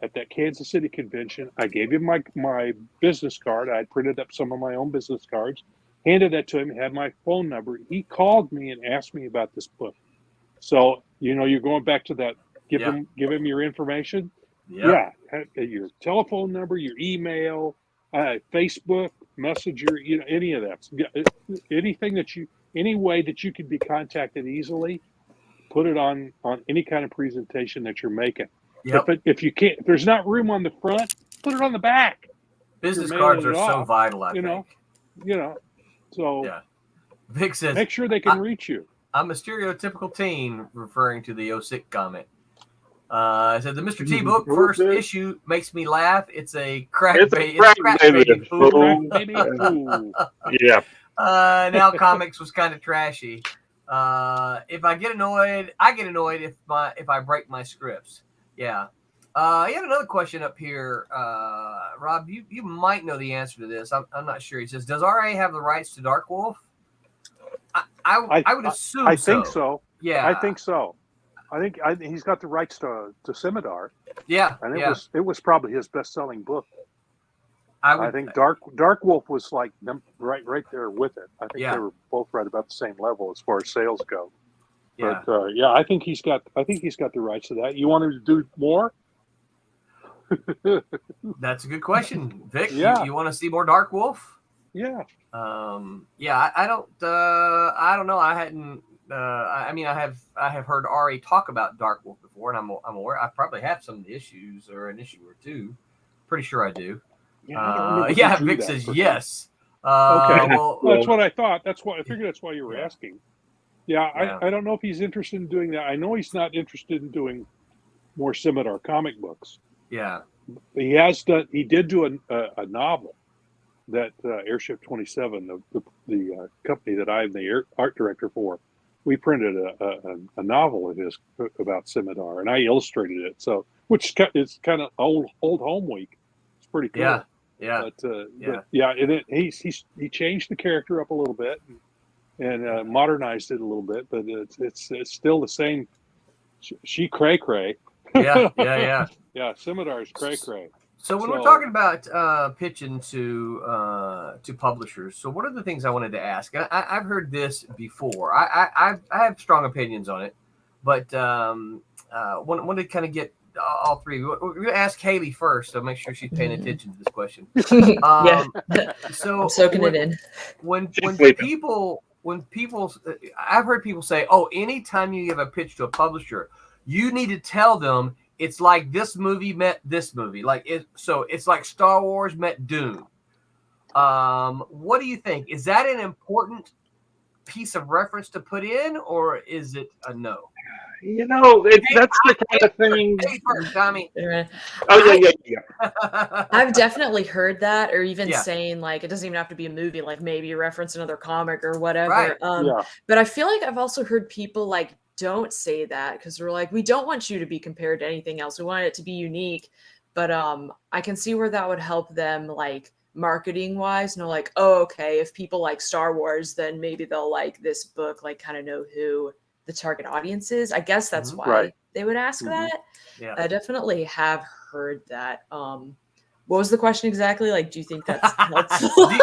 at that Kansas City convention, I gave him my business card. I printed up some of my own business cards, handed that to him, had my phone number. He called me and asked me about this book. So, you know, you're going back to that, give him your information. Yep. Yeah, your telephone number, your email, Facebook, Messenger, you know, any of that. Anything that any way that you could be contacted easily, put it on any kind of presentation that you're making. Yep. If you can't, if there's not room on the front, put it on the back. Business cards are so vital, I think. So yeah. Vic says, make sure they can reach you. I'm a stereotypical teen, referring to the sick comment. It said the Mr. T book first issue makes me laugh. It's a crack baby fool. Yeah. Now comics was kind of trashy. If I get annoyed, I get annoyed if I break my scripts. Yeah. You have another question up here, Rob. You might know the answer to this. I'm not sure. He says, "Does RA have the rights to Dark Wolf?" I would assume. I think so. Yeah, I think so. I think he's got the rights to Scimitar. Yeah, and it was probably his best-selling book. I think Dark Wolf was like them right there with it. I think they were both right about the same level as far as sales go. Yeah. But I think he's got the rights to that. You want him to do more? That's a good question, Vic. Yeah. You want to see more Dark Wolf? Yeah. Yeah. I don't know. I hadn't. I mean, I have heard Ari talk about Dark Wolf before, and I'm aware. I probably have some issues or an issue or two. Pretty sure I do. Yeah. Vic says yes. Okay. Well, that's what I thought. I figured that's why you were asking. Yeah, I don't know if he's interested in doing that. I know he's not interested in doing more Scimitar comic books. Yeah. He did do a novel that Airship 27, the company that I'm the art director for. We printed a novel of his about Scimitar, and I illustrated it. So, which is kind of old home week. It's pretty cool. Yeah. Yeah. He changed the character up a little bit and modernized it a little bit, but it's still the same. She cray. Yeah. Yeah, Scimitar's cray. So when we're talking about pitching to publishers, so one of the things I wanted to ask, and I've heard this before. I have strong opinions on it, but wanted to kind of get all three. We're going to ask Haley first, so make sure she's paying attention to this question. So I'm soaking it in. When people, I've heard people say, "Oh, anytime you give a pitch to a publisher, you need to tell them." It's like this movie met this movie. So it's like Star Wars met Dune. What do you think? Is that an important piece of reference to put in, or is it a no? You know, that's the kind of thing. Tommy. Oh, yeah. I've definitely heard that, or even saying like it doesn't even have to be a movie, like maybe you reference another comic or whatever. Right. But I feel like I've also heard people like don't say that because they're like, we don't want you to be compared to anything else. We want it to be unique. But I can see where that would help them like marketing wise. No, like, oh, okay, if people like Star Wars, then maybe they'll like this book, like kind of know who the target audience is. I guess that's why they would ask that. Yeah. I definitely have heard that. What was the question exactly? Like, do you think that's helpful? Do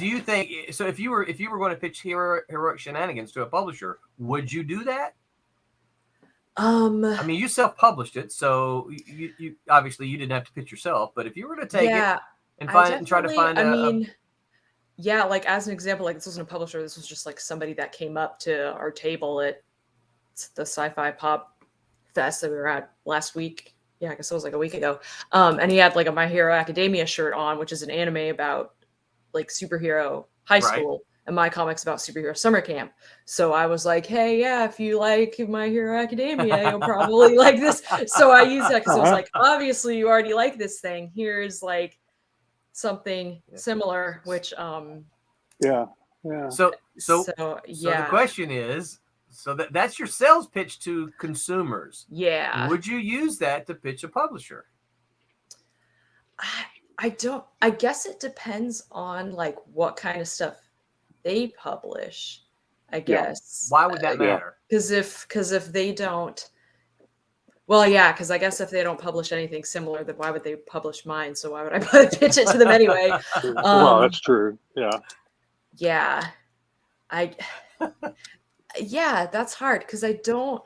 you think so? If you were going to pitch heroic shenanigans to a publisher, would you do that? I mean, you self-published it, so you obviously you didn't have to pitch yourself. But if you were to take it and try to find, like as an example, like this wasn't a publisher. This was just like somebody that came up to our table at the Sci-Fi Pop Fest that we were at last week. Yeah, I guess it was like a week ago. And he had like a My Hero Academia shirt on, which is an anime about like superhero high school, and my comics about superhero summer camp. So I was like, hey, yeah, if you like My Hero Academia, you'll probably like this. So I used that because I was like, obviously you already like this thing. Here's like something similar, which Yeah. So So yeah, the question is, so that's your sales pitch to consumers. yeah. Would you use that to pitch a publisher? I don't. I guess it depends on like what kind of stuff they publish. I guess. Why would that matter? Because if they don't, well, yeah, because I guess if they don't publish anything similar, then why would they publish mine? So why would I pitch it to them anyway? Well, that's true. Yeah. Yeah, I. Yeah, that's hard because I don't.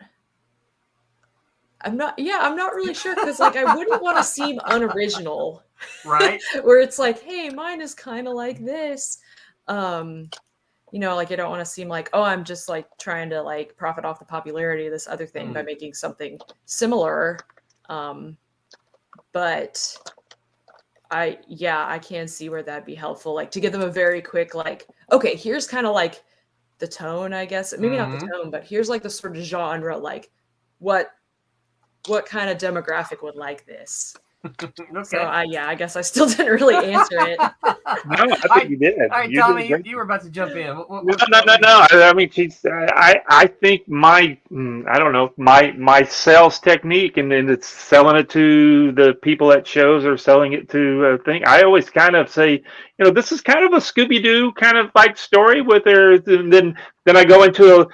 I'm not. Yeah, I'm not really sure because like I wouldn't want to seem unoriginal, Right. where it's like, hey, mine is kind of like this. You know, like I don't want to seem like, oh, I'm just like trying to like profit off the popularity of this other thing by making something similar. But I can see where that'd be helpful, like to give them a very quick, like, okay, here's kind of like the tone, I guess. Maybe not the tone, but here's like the sort of genre, like what kind of demographic would like this. Okay. So I guess I still didn't really answer it. No, I think you did. All right, You Tommy, did great. you were about to jump in. No. I mean, I think my, I don't know, my sales technique, and then it's selling it to the people at shows or selling it to a thing. I always kind of say, this is kind of a Scooby-Doo kind of like story with their, and then I go into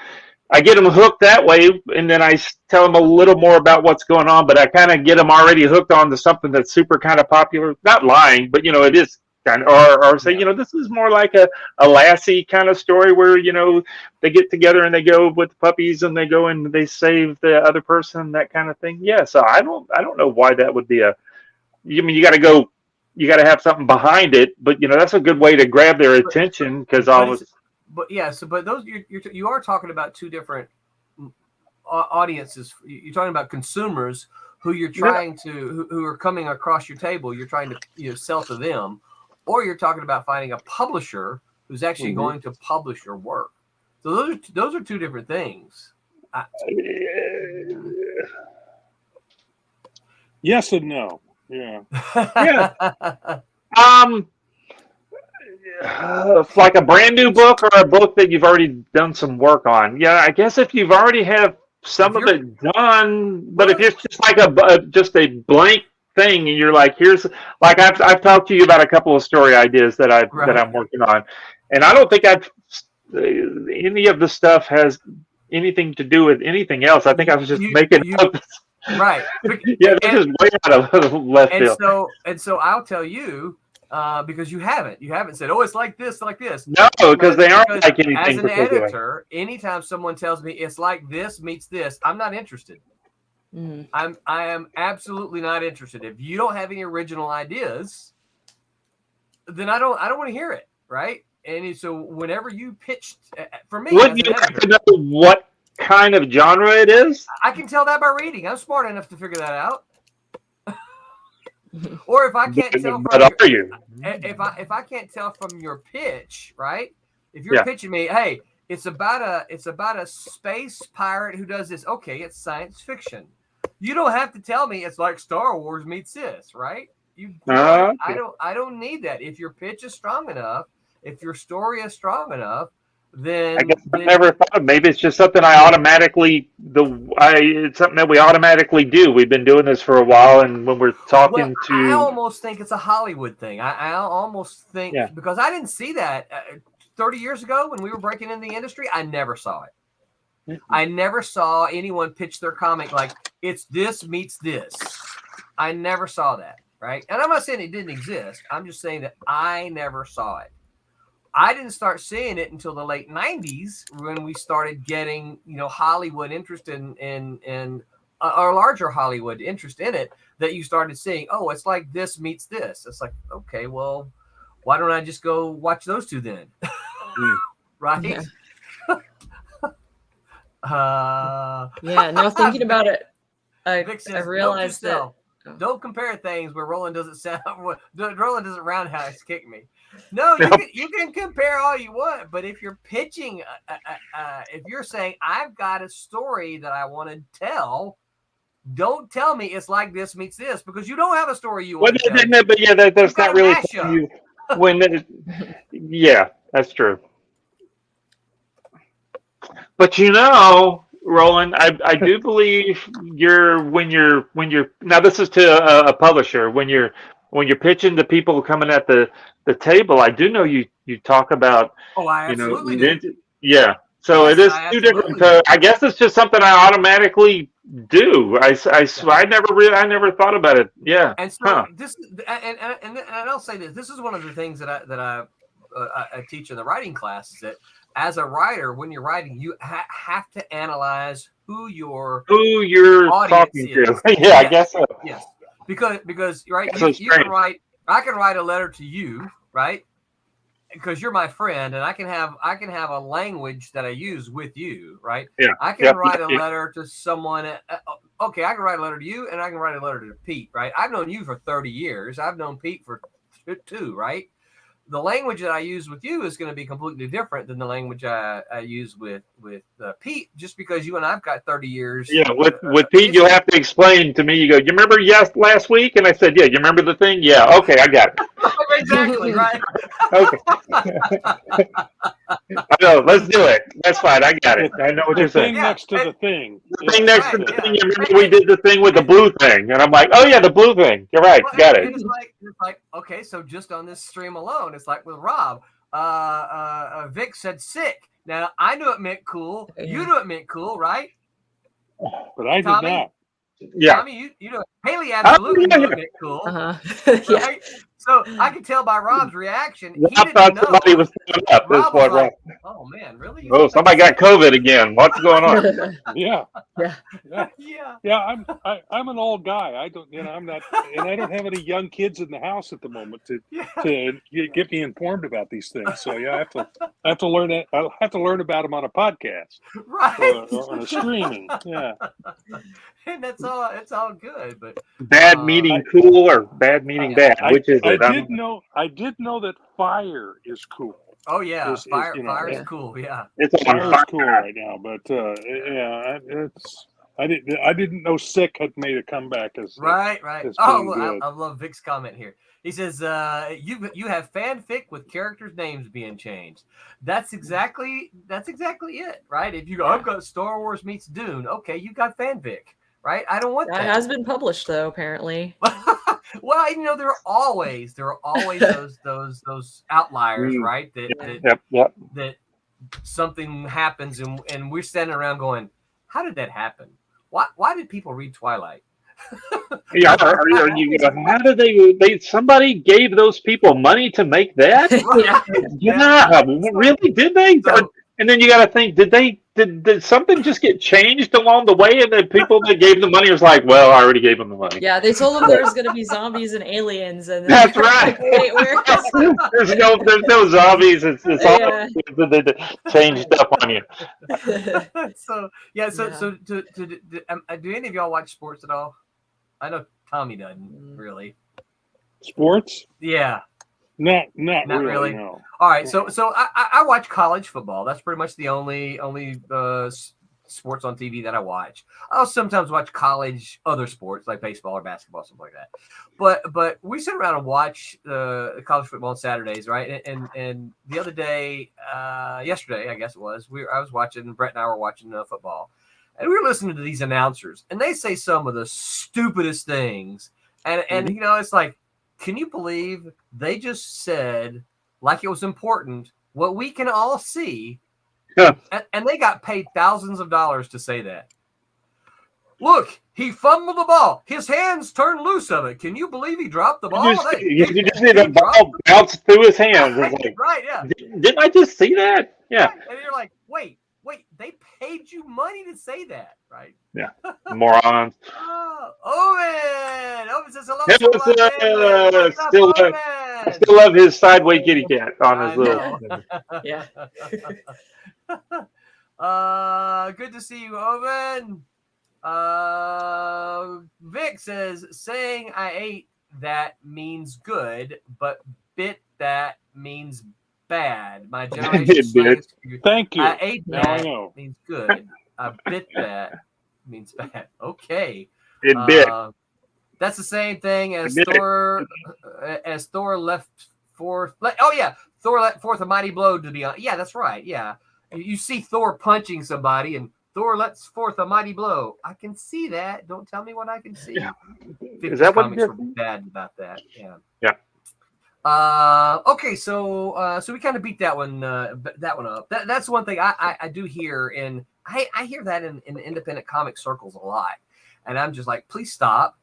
I get them hooked that way, and then I tell them a little more about what's going on, but I kind of get them already hooked on to something that's super kind of popular. Not lying, but, it is kind of, or say, this is more like a Lassie kind of story where, they get together and they go with the puppies and they go and they save the other person, that kind of thing. Yeah, so I don't know why that would be you got to have something behind it, but, that's a good way to grab their attention because But those you are talking about two different audiences. You're talking about consumers who you're trying to who are coming across your table. You're trying to sell to them, or you're talking about finding a publisher who's actually going to publish your work. So those are two different things. Yes and no. Yeah. Like a brand new book or a book that you've already done some work on. Yeah, I guess if you've already have some of it done, but if it's just like just a blank thing, and you're like, here's like I've talked to you about a couple of story ideas that I'm working on, and I don't think any of the stuff has anything to do with anything else. I think I was just making up. Right. Yeah, this is way out of left field. So I'll tell you. Because you haven't said, oh, it's like this, like this. No, because they aren't like anything. As an editor, anytime someone tells me it's like this meets this, I'm not interested. I am absolutely not interested. If you don't have any original ideas, then I don't want to hear it, right? And so whenever you pitched, for me, wouldn't you like to know what kind of genre it is? I can tell that by reading. I'm smart enough to figure that out. Or if I can't tell if I can't tell from your pitch, right? If you're pitching me, hey, it's about a space pirate who does this. Okay, it's science fiction. You don't have to tell me it's like Star Wars meets this, right? I don't need that. If your pitch is strong enough, if your story is strong enough, then I guess I never thought of. Maybe it's just something it's something that we automatically do. We've been doing this for a while, and when we're talking I almost think it's a Hollywood thing. I almost think because I didn't see that 30 years ago when we were breaking in the industry. I never saw it. I never saw anyone pitch their comic like it's this meets this. I never saw that, right? And I'm not saying it didn't exist. I'm just saying that I never saw it. I didn't start seeing it until the late 90s when we started getting, Hollywood interest in our larger Hollywood interest in it, that you started seeing, oh, it's like this meets this. It's like, okay, well, why don't I just go watch those two then? Right? No, thinking about it, I realized that. Don't compare things where Roland doesn't roundhouse kick me. No, you can compare all you want, but if you're pitching, if you're saying I've got a story that I want to tell, don't tell me it's like this meets this, because you don't have a story you want to tell. But that's not really you. That's true. But Roland, I do believe when you're now this is to a publisher when you're pitching to people coming at the table. I do know you talk about Oh, I absolutely do. Yeah. So Yes, it is I two different. absolutely do. I guess it's just something I automatically do. I never thought about it. Yeah. And so this, and I'll say this: this is one of the things that I teach in the writing class is that as a writer, when you're writing, you have to analyze who you're talking to. Yeah, I guess so. Yes, because right, So you can write. I can write a letter to you, right? Because you're my friend, and I can have a language that I use with you, right? Yeah. I can write a letter to someone. Okay, I can write a letter to you, and I can write a letter to Pete, right? I've known you for 30 years. I've known Pete for 2, right? The language that I use with you is going to be completely different than the language I use with Pete, just because you and I've got 30 years. Yeah, with Pete, you'll have to explain to me. You go, you remember last week? And I said, yeah. You remember the thing? Yeah. Okay, I got it. Exactly, right? Okay. No, let's do it. That's fine. I got it. I know what you're saying. The thing next to the thing. The thing next to the thing. You remember we did the thing with the blue thing, and I'm like, oh yeah, the blue thing. You're right. Got it. It's like okay, so just on this stream alone, it's like with Rob. Vic said sick. Now I knew it meant cool. You knew it meant cool, right? But I did not. Yeah. Tommy, you know, Haley absolutely knew it meant cool. Yeah. Right? So I could tell by Rob's reaction. He I didn't thought know. somebody was throwing up. Rob was like, oh man, really? Oh, somebody got COVID again. What's going on? Yeah. Yeah. I'm an old guy. I don't, I'm not, and I don't have any young kids in the house at the moment to get me informed about these things. So yeah, I have to learn it. I'll have to learn about them on a podcast, right? Or on a streaming. Yeah. And it's all good, but bad meaning cool or bad meaning bad? Which is it? I did know that fire is cool. Oh yeah, fire is cool. Yeah, it's on fire is cool right now. But I didn't know sick had made a comeback as right. As I love Vic's comment here. He says you have fanfic with characters' names being changed. That's exactly it, right? If you go, I've got Star Wars meets Dune. Okay, you got fanfic. Right, I don't want that. That has been published though, apparently. Well, there are always those outliers, right? That something happens and we're standing around going, how did that happen? Why did people read Twilight? Yeah, how did they? Somebody gave those people money to make that? Yeah, really? Did they? And then you got to think, did something just get changed along the way? And the people that gave the money was like, well, I already gave them the money. Yeah, they told them there was going to be zombies and aliens, and that's right. Like, wait, there's no zombies. It's all they changed up on you. So do any of y'all watch sports at all? I know Tommy doesn't really. Sports? Yeah. Not really. No. All right, so I watch college football. That's pretty much the only sports on TV that I watch. I'll sometimes watch other sports like baseball or basketball, something like that. But we sit around and watch college football on Saturdays, right? And the other day, yesterday, I guess it was, I was watching. Brett and I were watching football, and we were listening to these announcers, and they say some of the stupidest things, and it's like, can you believe they just said, like it was important, what we can all see, and they got paid thousands of dollars to say that. Look, he fumbled the ball. His hands turned loose of it. Can you believe he dropped the ball? You just see the ball bounce through his hands. Right, yeah. Didn't I just see that? Yeah. Right. And you're like, wait, they paid you money to say that, right? Yeah. Morons. Owen says hello. I still love his sideways kitty cat on his little. Yeah. Good to see you, Owen. Vic says, saying I ate that means good, but bit that means bad. My generation. Thank you. I ate that means good. I bit that means bad. Okay. It bit. That's the same thing as Thor. As Thor left forth. Thor let forth a mighty blow to be on. Yeah, that's right. Yeah. you see Thor punching somebody, and Thor lets forth a mighty blow. I can see that. Don't tell me what I can see. Is that what comics you're were bad about that? Yeah. Yeah. Okay, so we kind of beat that one up. That's one thing I do hear, and I hear that in independent comic circles a lot, and I'm just like, please stop.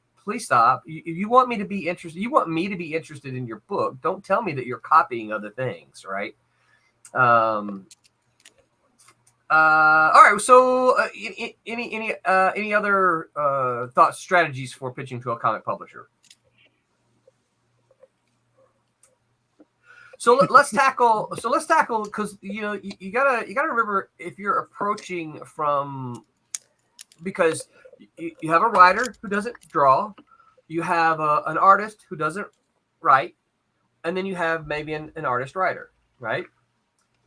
You want me to be interested. You want me to be interested in your book. Don't tell me that you're copying other things, right? All right. So, any other thoughts, strategies for pitching to a comic publisher? So let's tackle because you gotta remember, if you're approaching from, because you have a writer who doesn't draw, you have an artist who doesn't write, and then you have maybe an artist writer, right?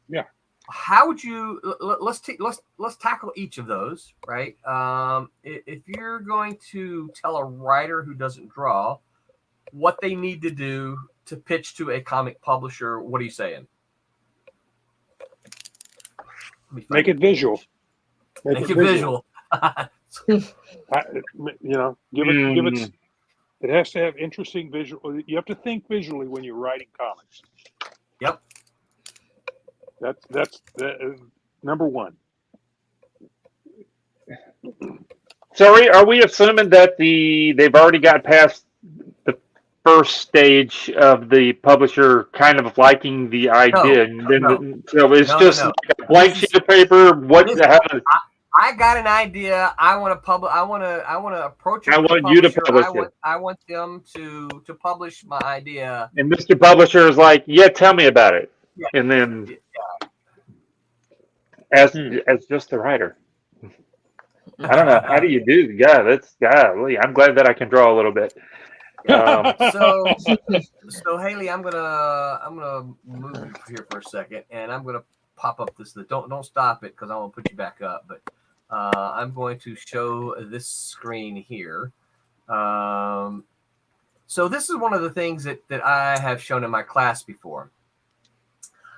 Yeah. How would you let's tackle each of those, right? If you're going to tell a writer who doesn't draw what they need to do to pitch to a comic publisher, what are you saying? Make it visual. Make it visual. Give it. It has to have interesting visual. You have to think visually when you're writing comics. Yep. That's number one. So are we assuming that they've already got past the first stage of the publisher kind of liking the idea, and then so it's just like a blank sheet of paper? I got an idea. I want to publish. I want to approach. I want you to publish it. I want them to publish my idea. And Mr. Publisher is like, "Yeah, tell me about it." Yeah. And then, as just the writer, I don't know. How do you do? Yeah, golly. I'm glad that I can draw a little bit. So Haley, I'm gonna move you here for a second, and I'm gonna pop up this. Don't stop it, because I want to put you back up. But I'm going to show this screen here. So this is one of the things that I have shown in my class before.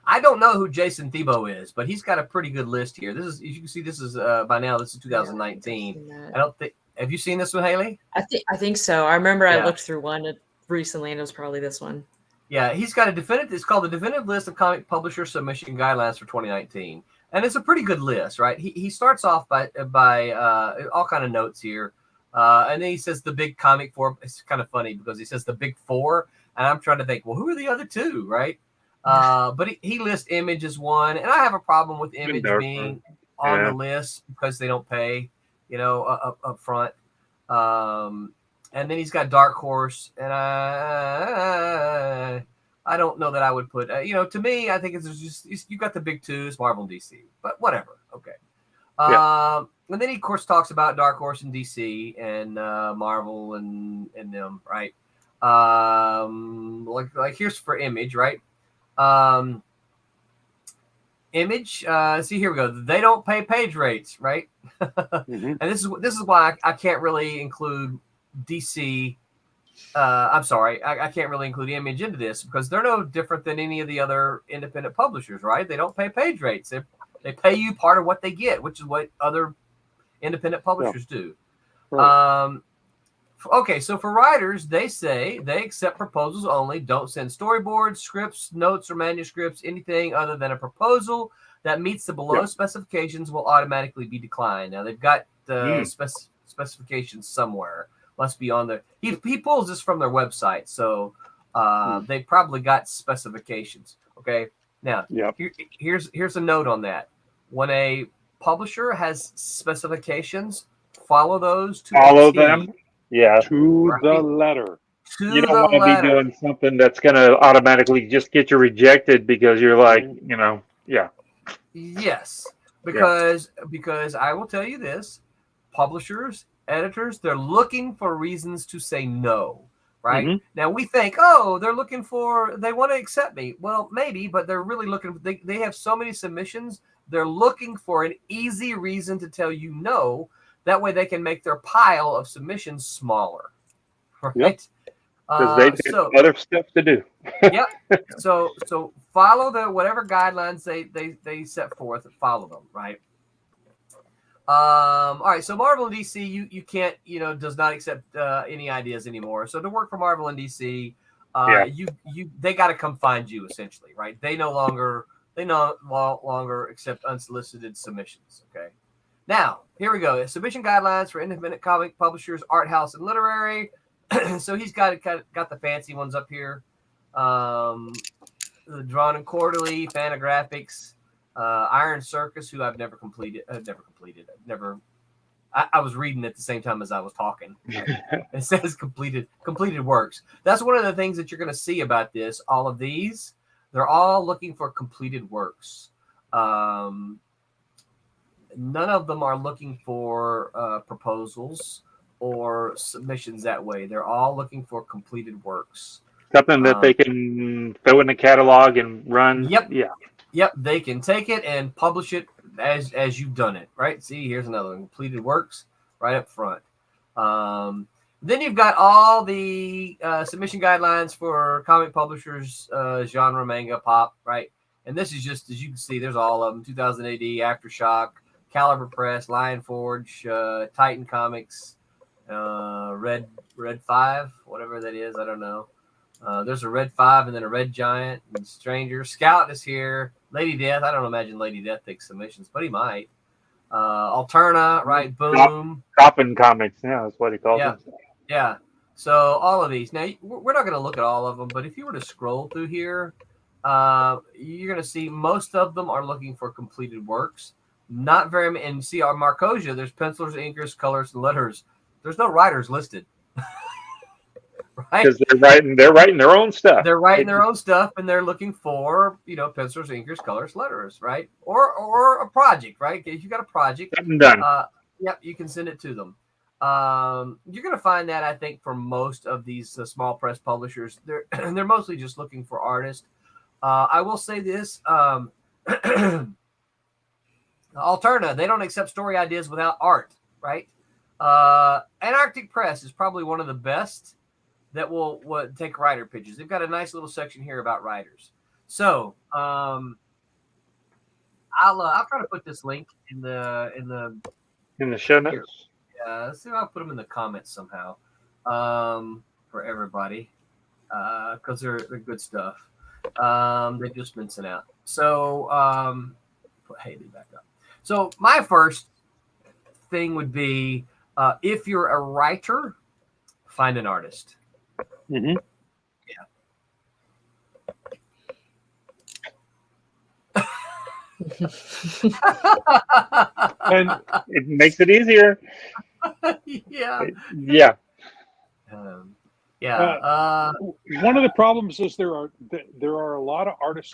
I don't know who Jason Thiebaud is, but he's got a pretty good list here. This is, as you can see, this is by now. This is 2019. I don't think. Have you seen this one, Haley? I think so. I remember I looked through one recently, and it was probably this one. Yeah, he's got a definitive. It's called the Definitive List of Comic Publisher Submission Guidelines for 2019, and it's a pretty good list, right? He starts off by all kind of notes here, and then he says the big comic four. It's kind of funny because he says the big four, and I'm trying to think, well, who are the other two, right? But he lists Image as one, and I have a problem with Image being on the list because they don't pay, up front. And then he's got Dark Horse, and I don't know that I would put, to me, I think it's just, you got the big two, it's Marvel and DC, but whatever. Okay. And then he, of course, talks about Dark Horse and DC and Marvel and them, right? Like here's for Image, right? Image, see, here we go. They don't pay page rates, right? And this is why I can't really include DC. I'm sorry, I can't really include Image into this, because they're no different than any of the other independent publishers, right? They don't pay page rates. They pay you part of what they get, which is what other independent publishers do. Right. Okay, so for writers, they say they accept proposals only. Don't send storyboards, scripts, notes, or manuscripts. Anything other than a proposal that meets the below specifications will automatically be declined. Now, they've got specifications somewhere. Must be on there. He pulls this from their website, so they probably got specifications. Okay, now here's a note on that. When a publisher has specifications, follow those to them. Yeah, to the letter. You don't want to be doing something that's going to automatically just get you rejected because you're like, Yes, because I will tell you this: publishers, editors, they're looking for reasons to say no. Right now, we think, they want to accept me. Well, maybe, but they're really looking. They have so many submissions. They're looking for an easy reason to tell you no. That way they can make their pile of submissions smaller, right? Because they have other stuff to do. So follow whatever guidelines they set forth. Follow them, right? All right. So Marvel and DC, you can't, does not accept any ideas anymore. So to work for Marvel and DC, they got to come find you essentially, right? They no longer accept unsolicited submissions. Okay. Now here we go. Submission guidelines for independent comic publishers, art house, and literary. So he's got the fancy ones up here. The Drawn and Quarterly, Fantagraphics, Iron Circus, who I've never completed. I was reading at the same time as I was talking. It says completed works. That's one of the things that you're going to see about this. All of these, they're all looking for completed works. None of them are looking for proposals or submissions that way. They're all looking for completed works. Something that they can throw in the catalog and run. Yep. Yeah. Yep. They can take it and publish it as you've done it. Right. See, here's another one. Completed works right up front. Then you've got all the submission guidelines for comic publishers, genre, manga, pop. Right. And this is just, as you can see, there's all of them. 2000 AD, Aftershock, Caliber Press, Lion Forge, Titan Comics, Red 5, whatever that is. I don't know. There's a Red 5 and then a Red Giant and Stranger. Scout is here. Lady Death. I don't imagine Lady Death takes submissions, but he might. Alterna, right? Boom. Coppin Comics. Yeah, that's what he calls them. Yeah. So all of these. Now, we're not going to look at all of them, but if you were to scroll through here, you're going to see most of them are looking for completed works. Not very many. And see, our Marcosia, there's pencilers, inkers, colors, and letters. There's no writers listed. Right? Because they're writing their own stuff. They're writing their own stuff, and they're looking for pencilers, inkers, colors, letterers, right? Or a project, right? If you got a project, Something done. Yep, you can send it to them. You're going to find that I think for most of these small press publishers, they're mostly just looking for artists. I will say this: Alterna, they don't accept story ideas without art, right? Antarctic Press is probably one of the best that will take writer pitches. They've got a nice little section here about writers. So I'll try to put this link in the show notes. Yeah, let's see if I'll put them in the comments somehow for everybody because they're good stuff. They've just been sent out. So put Haley back up. So my first thing would be if you're a writer, find an artist. Mm-hmm. And it makes it easier. Yeah. Yeah. One of the problems is there are a lot of artists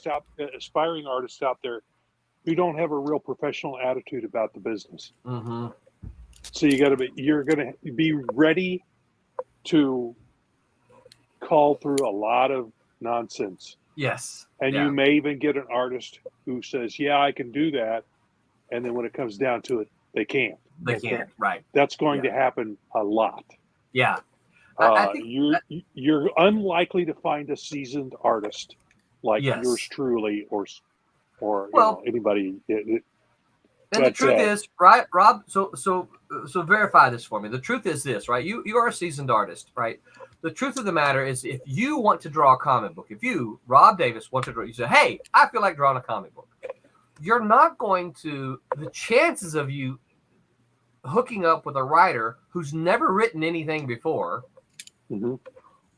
aspiring artists out there who don't have a real professional attitude about the business. Mm-hmm. So you're going to be ready to call through a lot of nonsense. Yes. And you may even get an artist who says, yeah, I can do that. And then when it comes down to it, they can't. They can't. Right. That's going to happen a lot. Yeah. I think you're unlikely to find a seasoned artist like yours truly or anybody. And the truth is, right, Rob, so verify this for me. The truth is this, right? You are a seasoned artist, right? The truth of the matter is if you want to draw a comic book, if you, Rob Davis, want to draw, you say, hey, I feel like drawing a comic book. You're not going to, the chances of you hooking up with a writer who's never written anything before, mm-hmm.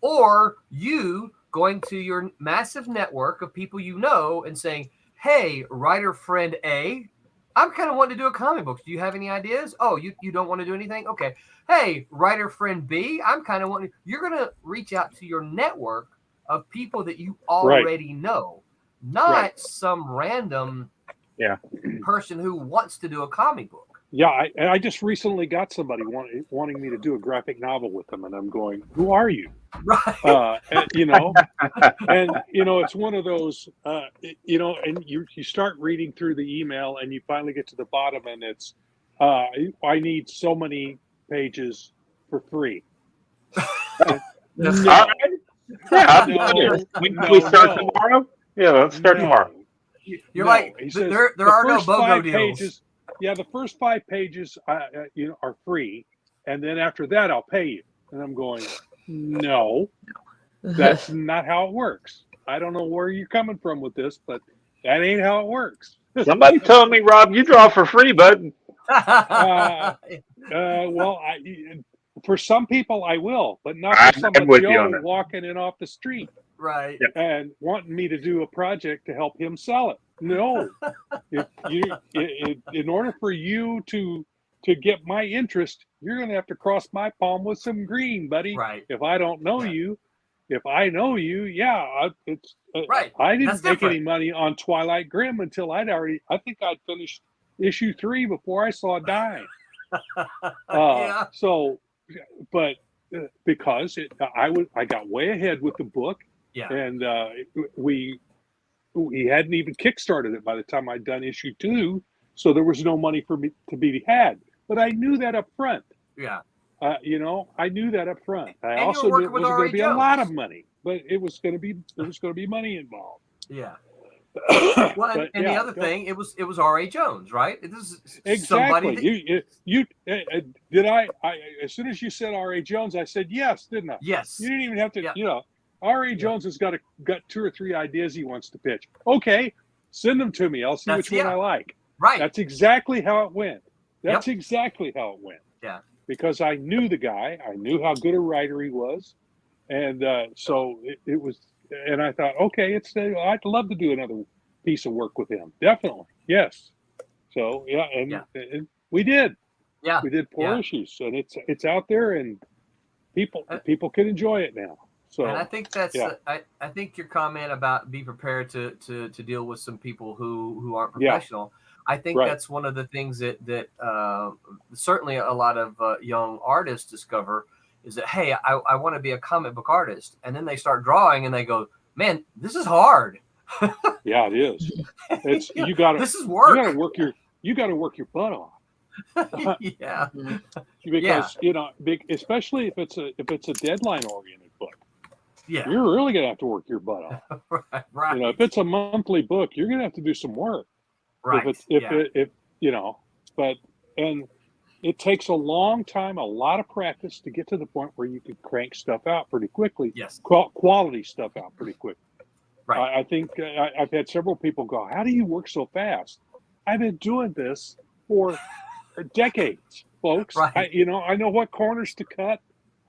or you going to your massive network of people you know and saying, hey, writer friend A, I'm kind of wanting to do a comic book. Do you have any ideas? Oh, you don't want to do anything? Okay. Hey, writer friend B, I'm kind of wanting. You're going to reach out to your network of people that you already know, not some random person who wants to do a comic book. Yeah, I just recently got somebody wanting me to do a graphic novel with them, and I'm going, who are you? Right. And it's one of those, and you start reading through the email, and you finally get to the bottom, and it's, I need so many pages for free. Can we start tomorrow? Yeah, let's start No. tomorrow. You're No, like, he says, there the are no first BOGO 5 deals. pages. Yeah, the first 5 pages, are free, and then after that, I'll pay you. And I'm going, no, that's not how it works. I don't know where you're coming from with this, but that ain't how it works. Somebody told me, Rob, you draw for free, bud. Well, for some people I will, but not for some I'm with you Joe on that. walking in off the street Right. and wanting me to do a project to help him sell it. No, in order for you to get my interest, you're going to have to cross my palm with some green, buddy. Right. If I don't know you, if I know you, it's Right. I didn't That's make different. any money on Twilight Grim until I think I'd finished issue 3 before I saw a dime. Yeah. So, but because I got way ahead with the book, Yeah. and we hadn't even kickstarted it by the time I'd done issue 2, so there was no money for me to be had. But I knew that up front. Yeah. I knew that up front. I And you were also knew working it with wasn't going R.A. to be a lot Jones. of money, but there was going to be money involved. Yeah. Well, But, and the yeah, other thing, it was R.A. Jones, right? This is exactly. somebody that, You did I as soon as you said R.A. Jones, I said yes, didn't I? yes. You didn't even have to. Yeah. R.A. Jones has got 2 or 3 ideas he wants to pitch. Okay, send them to me. I'll see which one I like. Right. That's exactly how it went. Yep. Exactly how it went. Yeah. Because I knew the guy. I knew how good a writer he was, and so it was. And I thought, okay, I'd love to do another piece of work with him. Definitely, yes. So and we did. Yeah. We did 4 issues, and it's out there, and people can enjoy it now. So, and I think that's I think your comment about be prepared to deal with some people who aren't professional. I think that's one of the things that certainly a lot of young artists discover is that, hey, I want to be a comic book artist, and then they start drawing and they go, man, this is hard. Yeah, it is. It's you got to. This is work. You got to work your butt off. Yeah. Because especially if it's a deadline oriented book. Yeah. You're really gonna have to work your butt off. Right. If it's a monthly book, you're gonna have to do some work. Right. But it takes a long time, a lot of practice to get to the point where you can crank stuff out pretty quickly. Yes. Quality stuff out pretty quickly. Right. I think I've had several people go, "How do you work so fast?" I've been doing this for decades, folks. Right. I know what corners to cut.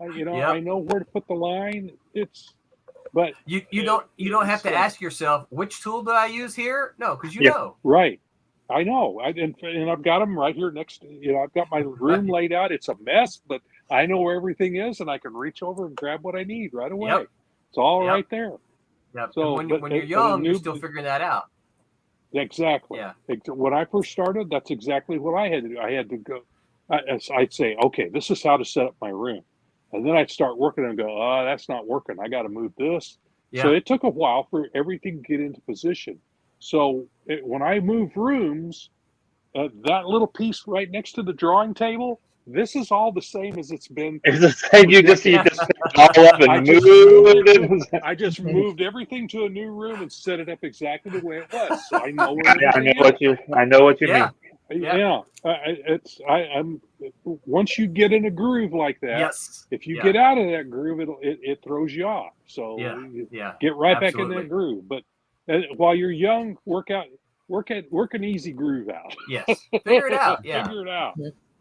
I know where to put the line. But you don't have to ask yourself, which tool did I use here? No, because you know. Right. I know. And I've got them right here next. I've got my room laid out. It's a mess, but I know where everything is, and I can reach over and grab what I need right away. Yep. It's all right there. Yep. So when you're young, you're still figuring that out. Exactly. Yeah. When I first started, that's exactly what I had to do. I had to go. I'd say, okay, this is how to set up my room, and then I'd start working and go, oh, that's not working. I got to move this. Yeah. So it took a while for everything to get into position. So when I moved rooms, that little piece right next to the drawing table, this is all the same as it's been. It's the same. You just all up and I just moved everything to a new room and set it up exactly the way it was. So I know where I know what you mean. Yeah. I'm once you get in a groove like that, if you get out of that groove, it throws you off. So get right back in that groove. But while you're young, work an easy groove out. Yes. Figure it out. Yeah.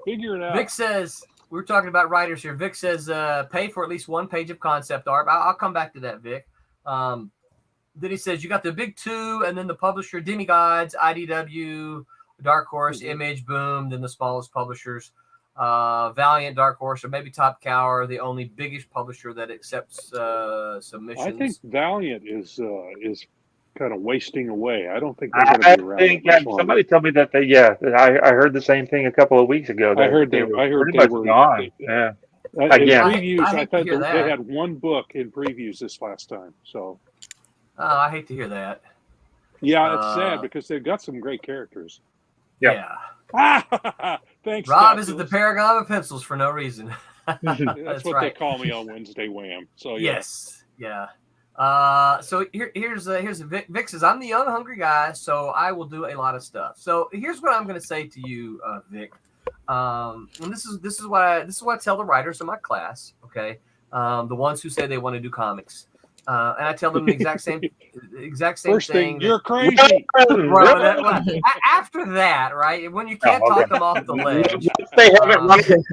Figure it out. Vic says, we're talking about writers here. Vic says, pay for at least 1 page of concept art. I'll come back to that, Vic. Then he says, you got the big 2, and then the publisher, Demigods, IDW, Dark Horse, Image, Boom, then the smallest publishers, Valiant, Dark Horse, or maybe Top Cow are the only biggest publisher that accepts submissions. I think Valiant is kind of wasting away. I don't think they're going to be around. I think somebody told me that I heard the same thing a couple of weeks ago. I heard they were gone. Yeah. Again, previews. I thought they had 1 book in previews this last time. So. I hate to hear that. Yeah, it's sad because they've got some great characters. Yeah. Thanks, Rob is at the Paragon of Pencils for no reason. That's what they call me on Wednesday Wham. So yes, yeah. So here's Vic. Vic says, I'm the young, hungry guy, so I will do a lot of stuff. So here's what I'm going to say to you, Vic. And this is what I tell the writers in my class. Okay, the ones who say they want to do comics, and I tell them the exact same First thing. thing, you're crazy. After that, right? When you can't talk them off the ledge, They haven't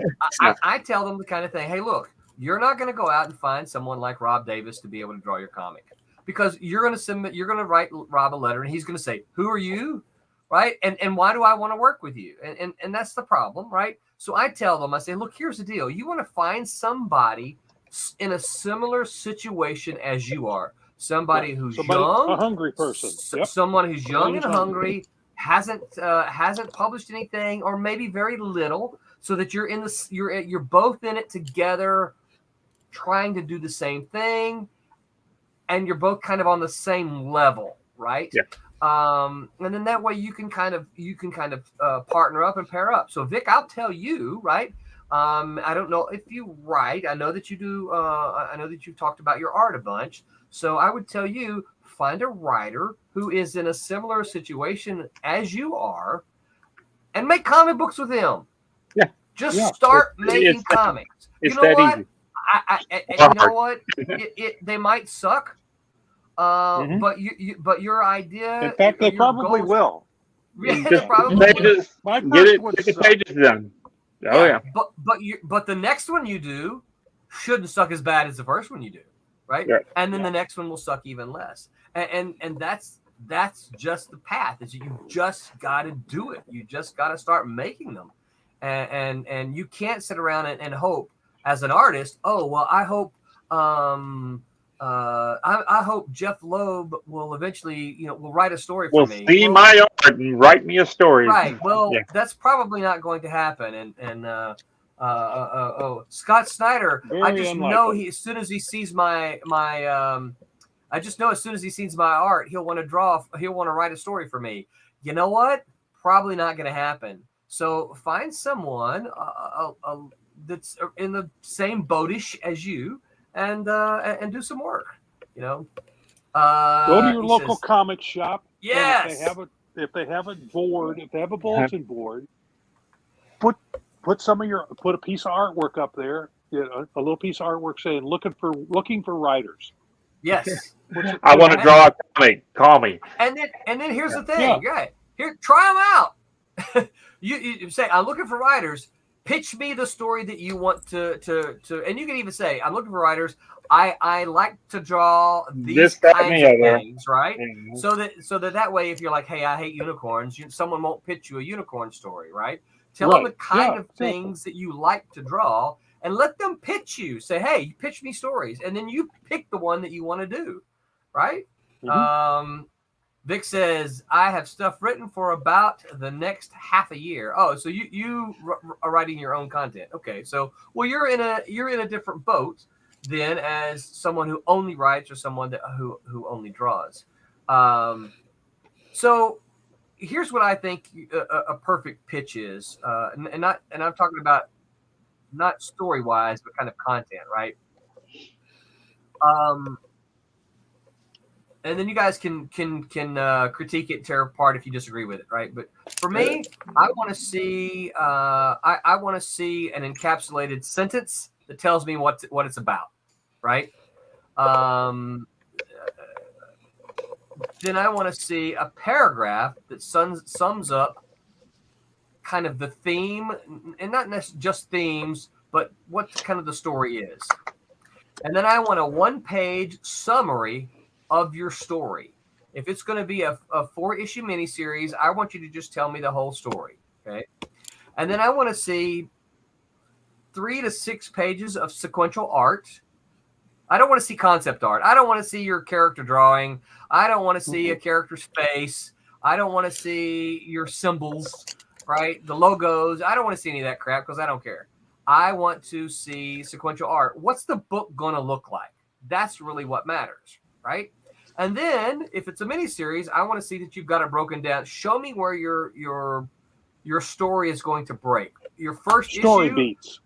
I tell them the kind of thing. Hey, look. You're not going to go out and find someone like Rob Davis to be able to draw your comic, because you're going to write Rob a letter and he's going to say, who are you? Right. And why do I want to work with you? And that's the problem. Right. So I tell them, I say, look, here's the deal. You want to find somebody in a similar situation as you are. Somebody who's young, a hungry person. Someone who's young and hungry, hasn't published anything, or maybe very little, so that you're both in it together, trying to do the same thing, and you're both kind of on the same level, right? Yeah. And then that way you can kind of partner up and pair up. So Vic, I'll tell you, right? I don't know if you write. I know that you do. I know that you've talked about your art a bunch. So I would tell you, find a writer who is in a similar situation as you are, and make comic books with him. Yeah. Just start making comics. It's you know that what? easy. You know what? They might suck, but your idea. In fact, they probably will. Yeah, Just probably pages, My get first the pages done. Oh yeah. But the next one you do shouldn't suck as bad as the first one you do, right? Yeah. And then the next one will suck even less. And that's just the path. Is you just got to do it. You just got to start making them, and you can't sit around and hope. As an artist, I hope I hope Jeff Loeb will eventually, will write a story for me. See my art and write me a story. Right. Well, that's probably not going to happen. And Scott Snyder, I just know as soon as he sees my I just know as soon as he sees my art, he'll want to write a story for me. You know what? Probably not going to happen. So find someone that's in the same boatish as you, and do some work. Go to your local comic shop. Yes. If they have a board, if they have a bulletin board, put a piece of artwork up there. A little piece of artwork saying looking for writers. Yes. I want to draw a comic. Call me. And then here's the thing. Yeah. Here, try them out. you say, I'm looking for writers. Pitch me the story that you want to, and you can even say, I'm looking for writers. I like to draw these kinds of things, right? Mm-hmm. So that way, if you're like, hey, I hate unicorns, someone won't pitch you a unicorn story, right? Tell them the kind of things that you like to draw, and let them pitch you. Say, hey, pitch me stories, and then you pick the one that you want to do, right? Mm-hmm. Vic says, I have stuff written for about the next half a year. Oh, so you are writing your own content. Okay. So, well, you're in a different boat then as someone who only writes or someone who only draws. So here's what I think a perfect pitch is. And I'm talking about not story wise, but kind of content, right? And then you guys can critique it, tear apart if you disagree with it, right? But for me, I want to see I want to see an encapsulated sentence that tells me what it's about, right? Then I want to see a paragraph that sums up kind of the theme, and not necessarily just themes, but what kind of the story is. And then I want a 1-page summary of your story. If it's going to be a 4-issue miniseries, I want you to just tell me the whole story. Okay. And then I want to see 3 to 6 pages of sequential art. I don't want to see concept art. I don't want to see your character drawing. I don't want to see a character's face. I don't want to see your symbols, right? The logos. I don't want to see any of that crap because I don't care. I want to see sequential art. What's the book going to look like? That's really what matters, right? And then if it's a miniseries, I want to see that you've got it broken down. Show me where your story is going to break. Your first story beats.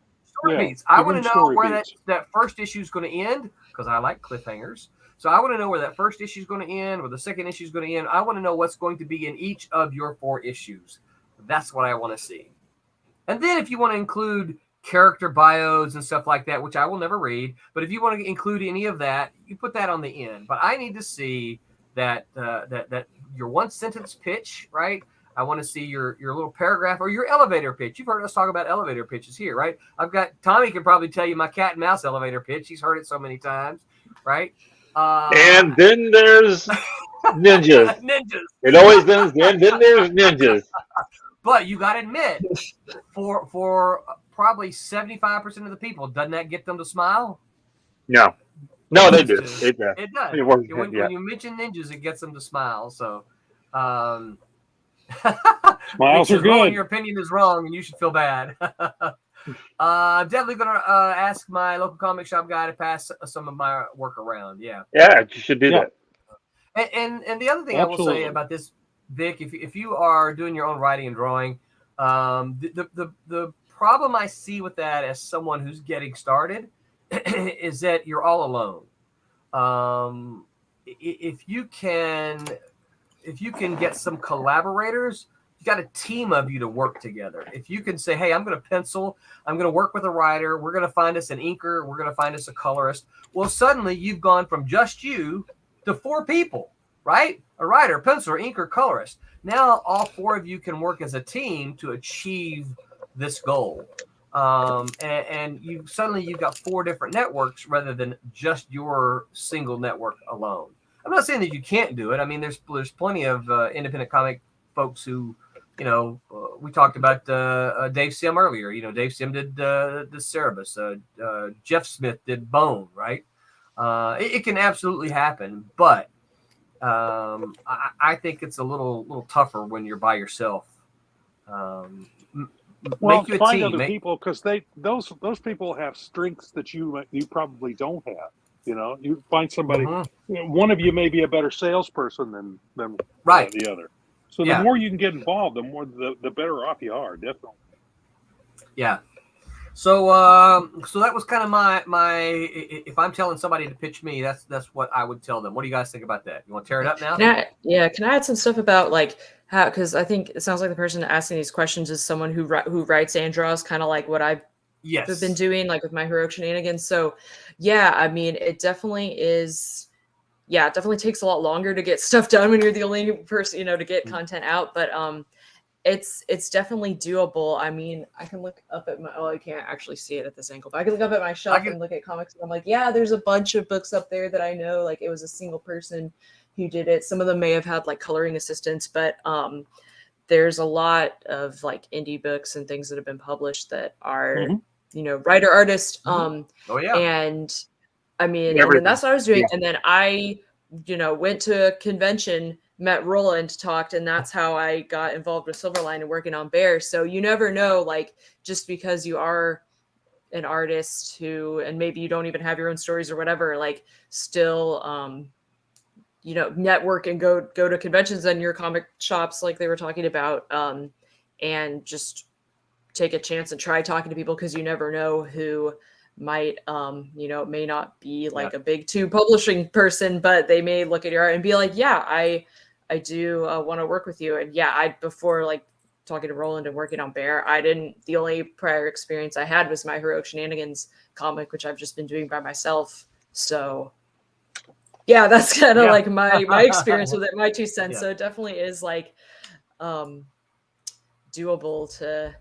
I want to know where that first issue is going to end because I like cliffhangers. So I want to know where that first issue is going to end, where the second issue is going to end. I want to know what's going to be in each of your 4 issues. That's what I want to see. And then if you want to include character bios and stuff like that, which I will never read, but if you want to include any of that, you put that on the end. But I need to see that that your 1-sentence pitch, right? I want to see your little paragraph or your elevator pitch. You've heard us talk about elevator pitches here, right? I've got Tommy can probably tell you my cat and mouse elevator pitch. He's heard it so many times, right? And then there's ninjas. Ninjas. It always ends. Then there's ninjas. But you got to admit, for probably 75% of the people, doesn't that get them to smile? No, they do. It does. It does. It works, When yeah. you mention ninjas, it gets them to smile. So, Smiles are good. Your opinion is wrong, and you should feel bad. I'm definitely going to ask my local comic shop guy to pass some of my work around. Yeah. Yeah, you should do that. And the other thing I will say about this, Vic, if you are doing your own writing and drawing, the problem I see with that as someone who's getting started is that you're all alone. If you can get some collaborators, you got a team of you to work together. If you can say, hey, I'm going to pencil, I'm going to work with a writer, we're going to find us an inker, we're going to find us a colorist. Well, suddenly you've gone from just you to 4 people, right? A writer, penciler, inker, colorist. Now all 4 of you can work as a team to achieve this goal. And you've got 4 different networks rather than just your single network alone. I'm not saying that you can't do it. I mean, there's plenty of independent comic folks who, we talked about Dave Sim earlier. Dave Sim did Cerebus. Jeff Smith did Bone, right? It can absolutely happen, but I think it's a little tougher when you're by yourself. Well, find other people, because those people have strengths that you probably don't have. You find somebody. One of you may be a better salesperson than the other. So the more you can get involved, the better off you are. Definitely. Yeah. So that was kind of my. If I'm telling somebody to pitch me, that's what I would tell them. What do you guys think about that? You want to tear it up now? Can I add some stuff about like how? Because I think it sounds like the person asking these questions is someone who writes and draws, kind of like what I've been doing, like with my heroic shenanigans. So yeah, I mean, it definitely is. Yeah, it definitely takes a lot longer to get stuff done when you're the only person, to get content out. But it's definitely doable. I mean, I can look up at I can't actually see it at this angle, but I can look up at my shelf and look at comics, and I'm like, yeah, there's a bunch of books up there that I know, like it was a single person who did it. Some of them may have had like coloring assistants, but there's a lot of like indie books and things that have been published that are, writer artist. And I mean, and then that's what I was doing. Yeah. And then I, went to a convention, met Roland, talked, and that's how I got involved with Silverline and working on Bear. So you never know, like, just because you are an artist and maybe you don't even have your own stories or whatever, like still, network and go to conventions and your comic shops, like they were talking about, and just take a chance and try talking to people, because you never know who might may not be like a big 2 publishing person, but they may look at your art and be like, yeah, I do want to work with you. And before like talking to Roland and working on Bear, the only prior experience I had was my Heroic Shenanigans comic, which I've just been doing by myself. So yeah, that's kind of like my experience with it, my 2 cents. So it definitely is like doable to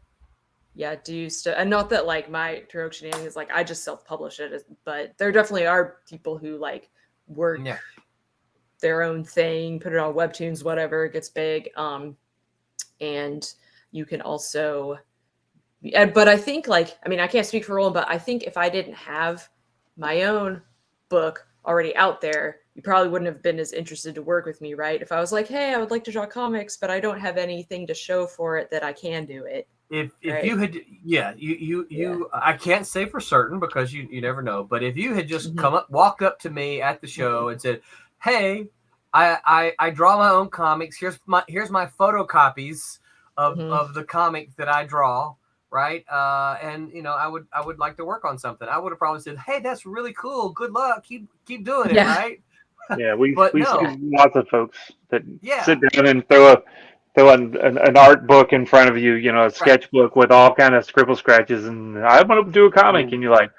do stuff. And not that like my Heroic Shenanigans, like I just self-publish it, but there definitely are people who like work their own thing, put it on Webtoons, whatever, it gets big. And you can also, but I think like, I mean, I can't speak for Roland, but I think if I didn't have my own book already out there, you probably wouldn't have been as interested to work with me, right? If I was like, hey, I would like to draw comics, but I don't have anything to show for it that I can do it. If you had, I can't say for certain because you never know, but if you had just walked up to me at the show and said, hey, I draw my own comics. Here's my photocopies of the comic that I draw. Right. And I would like to work on something. I would have probably said, hey, that's really cool. Good luck. Keep doing it. Right. Yeah, we But we no, see lots of folks that yeah, sit down and throw an art book in front of you, you know, a right. sketchbook with all kind of scribble scratches, and I want to do a comic, Mm. and you're like,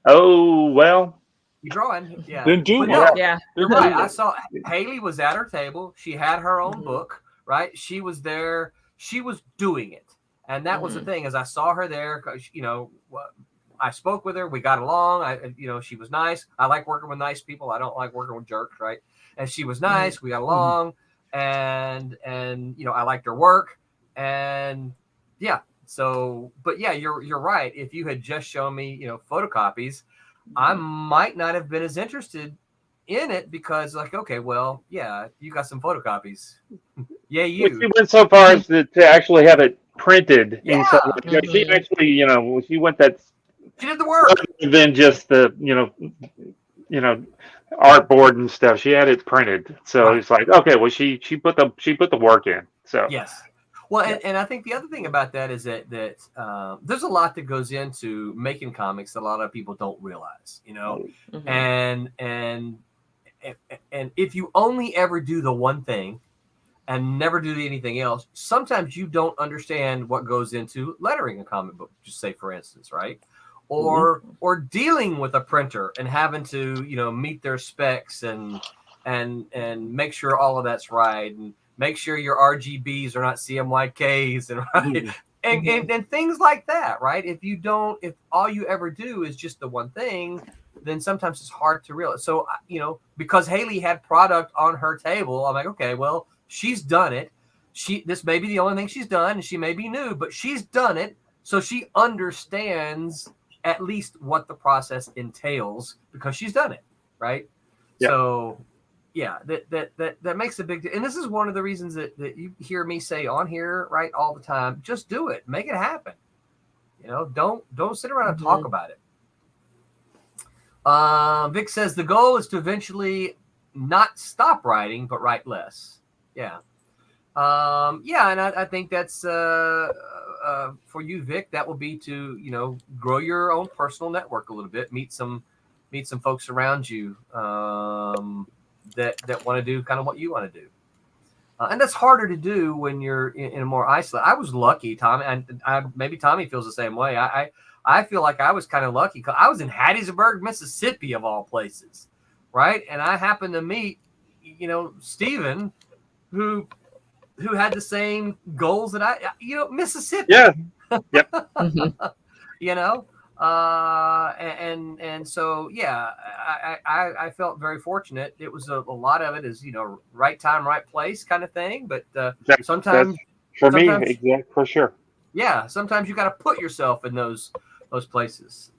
oh well, You drawing, yeah. Then do But one. no, Yeah. you're Then right. do I one. saw Haley was at her table. She had her own Mhm. book, right? She was there. She was doing it, and that was the Mhm. thing. As I saw her there, 'cause, you know, I spoke with her. We got along. You know, she was nice. I like working with nice people. I don't like working with jerks, right? And she was Mhm. nice. We got along, and you know, I liked her work, and yeah. So, but yeah, you're right. If you had just shown me, you know, photocopies, I might not have been as interested in it because, like, okay, well, yeah, you got some photocopies. Yeah, well, she you. went so far as to actually have it printed, and so Yeah, like, you know, she Mhm. actually, you know, she went that she did the work. further than just the, you know, artboard and stuff. She had it printed, so Right. it's like, okay, well, she put the work in, so Yes. Well, yeah. and I think the other thing about that is that there's a lot that goes into making comics that a lot of people don't realize, you know, Mhm. and if you only ever do the one thing and never do anything else, sometimes you don't understand what goes into lettering a comic book. Just say, for instance, right? Or dealing with a printer and having to, you know, meet their specs and make sure all of that's right and make sure your RGBs are not CMYKs and right Mhm. and things like that, right? If all you ever do is just the one thing, then sometimes it's hard to realize. So, you know, because Haley had product on her table, I'm like, okay, well, she's done it. This may be the only thing she's done, and she may be new, but she's done it, so she understands at least what the process entails because she's done it, right? Yeah. So, yeah, that makes a big deal. And this is one of the reasons that you hear me say on here, right, all the time. Just do it, make it happen. You know, don't sit around and talk Mhm. about it. Vic says the goal is to eventually not stop writing, but write less. Yeah. Yeah, and I think that's for you, Vic. That will be to, you know, grow your own personal network a little bit, meet some folks around you that want to do kind of what you want to do, and that's harder to do when you're in a more isolated. I was lucky, Tommy, and maybe Tommy feels the same way. I feel like I was kind of lucky because I was in Hattiesburg, Mississippi, of all places, right? And I happened to meet, you know, Steven, who had the same goals that you know, Mississippi, Yeah. Yep. Mhm. you know, and so, yeah, I felt very fortunate. It was a lot of it is, you know, right time, right place kind of thing. But That's sometimes, for me, sometimes, exact for sure. yeah, sometimes you got to put yourself in those places.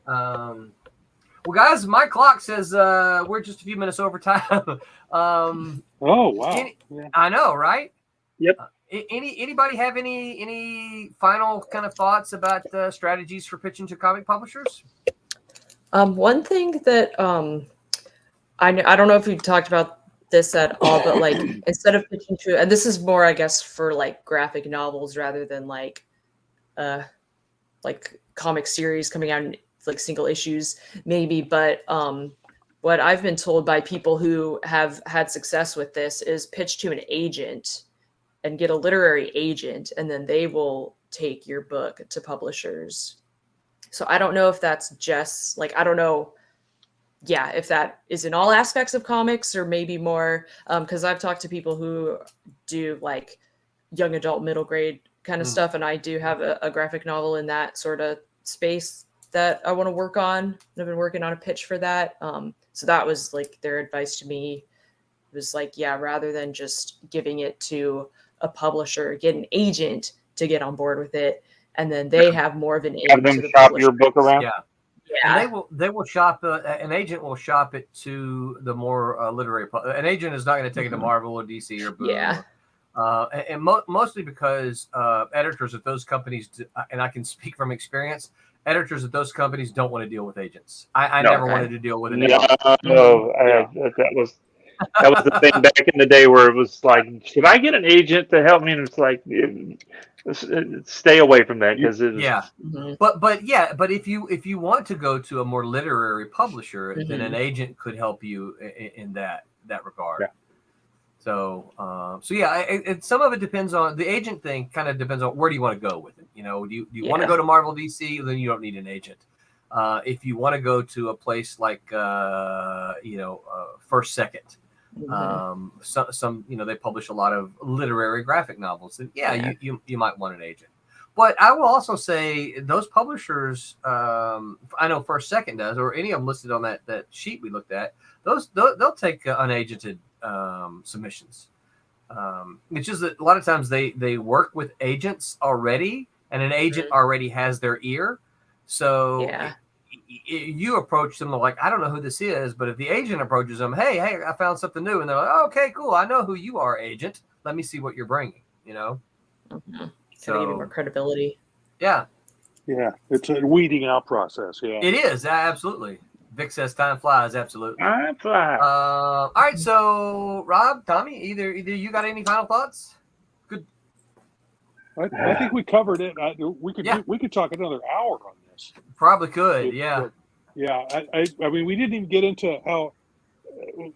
Well, guys, my clock says we're just a few minutes over time. Oh wow. any, Yeah. I know, right? Yep. Anybody have any final kind of thoughts about strategies for pitching to comic publishers? One thing that I don't know if we talked about this at all, but like instead of pitching to, and this is more, I guess, for like graphic novels rather than like comic series coming out in like single issues, maybe. But what I've been told by people who have had success with this is pitch to an agent and get a literary agent, and then they will take your book to publishers. So I don't know if that's just like, I don't know, yeah, if that is in all aspects of comics or maybe more, because I've talked to people who do like young adult, middle grade kind of stuff, and I do have a graphic novel in that sort of space that I want to work on. I've been working on a pitch for that. So that was like their advice to me. It was like, yeah, rather than just giving it to a publisher, get an agent to get on board with it, and then they have more of an Have in them to the shop publisher. your book around. Yeah, and Yeah. they will shop. An agent will shop it to the more literary. An agent is not going to take it to Marvel or DC or Boom. Yeah. And mostly because editors at those companies, and I can speak from experience, editors at those companies don't want to deal with agents. I No. never Okay. wanted to deal with an No, agent. Yeah. that was the thing back in the day where it was like, should I get an agent to help me? And it's like, stay away from that because it was. Yeah. Mhm. But if you want to go to a more literary publisher, then an Mhm. agent could help you in that. that regard. Yeah. So, some of it depends on the agent thing. Kind of depends on where do you want to go with it. You know, do you want to go to Marvel, DC? Then you don't need an agent. If you want to go to a place like First Second, some they publish a lot of literary graphic novels, and you might want an agent. But I will also say those publishers, I know First Second does, or any of them listed on that sheet we looked at. They'll take unagented submissions. It's just that a lot of times they work with agents already, and an agent already has their ear. So you approach them like, I don't know who this is, but if the agent approaches them, hey, I found something new, and they're like, oh, okay, cool, I know who you are, agent. Let me see what you're bringing. You know. Mm-hmm. So give you more credibility. Yeah. Yeah, it's a weeding out process. Yeah, it is, absolutely. Vic says time flies. Absolutely. Time flies. All right. So, Rob, Tommy, either you got any final thoughts? Good. I think we covered it. We could talk another hour on this. Probably could. Yeah. I mean, we didn't even get into how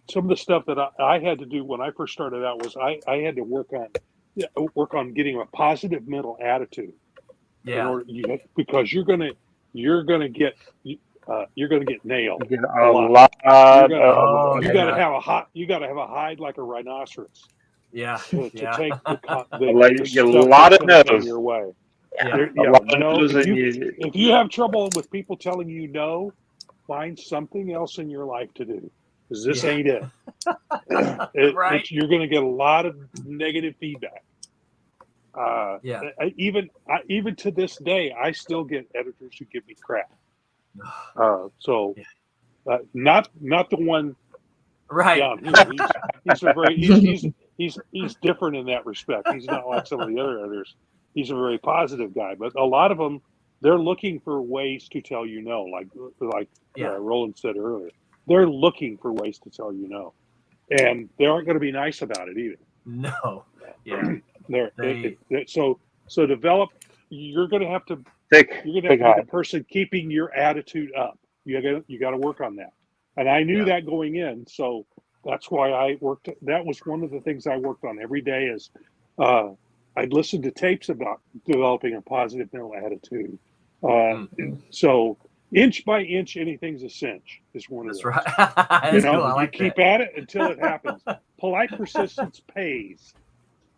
some of the stuff that I had to do when I first started out was I had to work on getting a positive mental attitude. Yeah. Because you're gonna get nailed. You gotta have a hide like a rhinoceros. Yeah. To take a lot of no's your way. Yeah. If you have trouble with people telling you no, find something else in your life to do. Because this ain't it. Right. You're going to get a lot of negative feedback. Even to this day, I still get editors who give me crap. Not the one. Right. He's different in that respect. He's not like some of the other editors. He's a very positive guy, but a lot of them, they're looking for ways to tell you no, like Roland said earlier. They're looking for ways to tell you no, and they aren't going to be nice about it either. No. Yeah. So develop. You're going to have to. You're going to have to be the person keeping your attitude up. You got to work on that. And I knew that going in, so that's why I worked. That was one of the things I worked on every day. Is I'd listen to tapes about developing a positive mental attitude. So inch by inch, anything's a cinch. Is one of those. That's right. That's cool. I like keep at it until it happens. Polite persistence pays.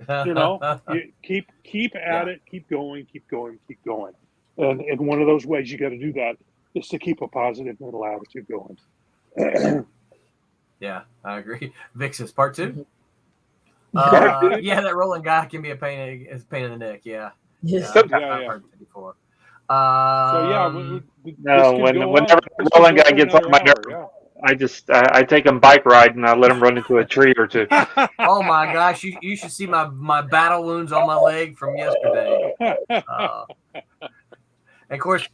You keep at it. Keep going. And one of those ways you got to do that is to keep a positive mental attitude going. Yeah, I agree. Vic says part 2. That rolling guy can be a pain in the neck. Yeah. I've heard that before. Whenever the rolling guy gets on my nerve, I take him bike ride and I let him run into a tree or two. Oh my gosh, you should see my battle wounds on my leg from yesterday. And of course,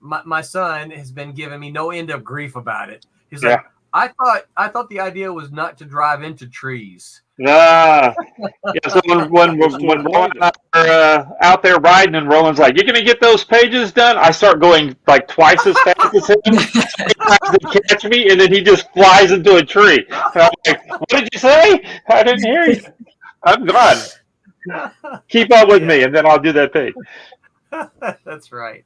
my son has been giving me no end of grief about it. He's like, I thought the idea was not to drive into trees. So when Roland and I are out there riding, and Roland's like, "You're gonna get those pages done," I start going like twice as fast as him. Sometimes he catch me, and then he just flies into a tree. And I'm like, "What did you say? I didn't hear you." I'm gone. Keep up with me, and then I'll do that thing. That's right.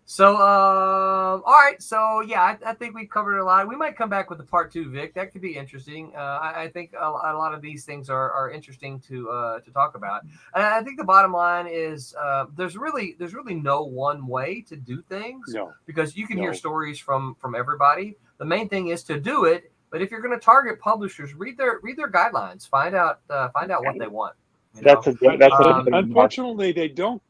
So, all right. So, I think we covered a lot. We might come back with the part 2, Vic. That could be interesting. I think a lot of these things are interesting to talk about. And I think the bottom line is there's really no one way to do things because you can hear stories from everybody. The main thing is to do it. But if you're going to target publishers, read their guidelines. Find out what they want. Unfortunately, they don't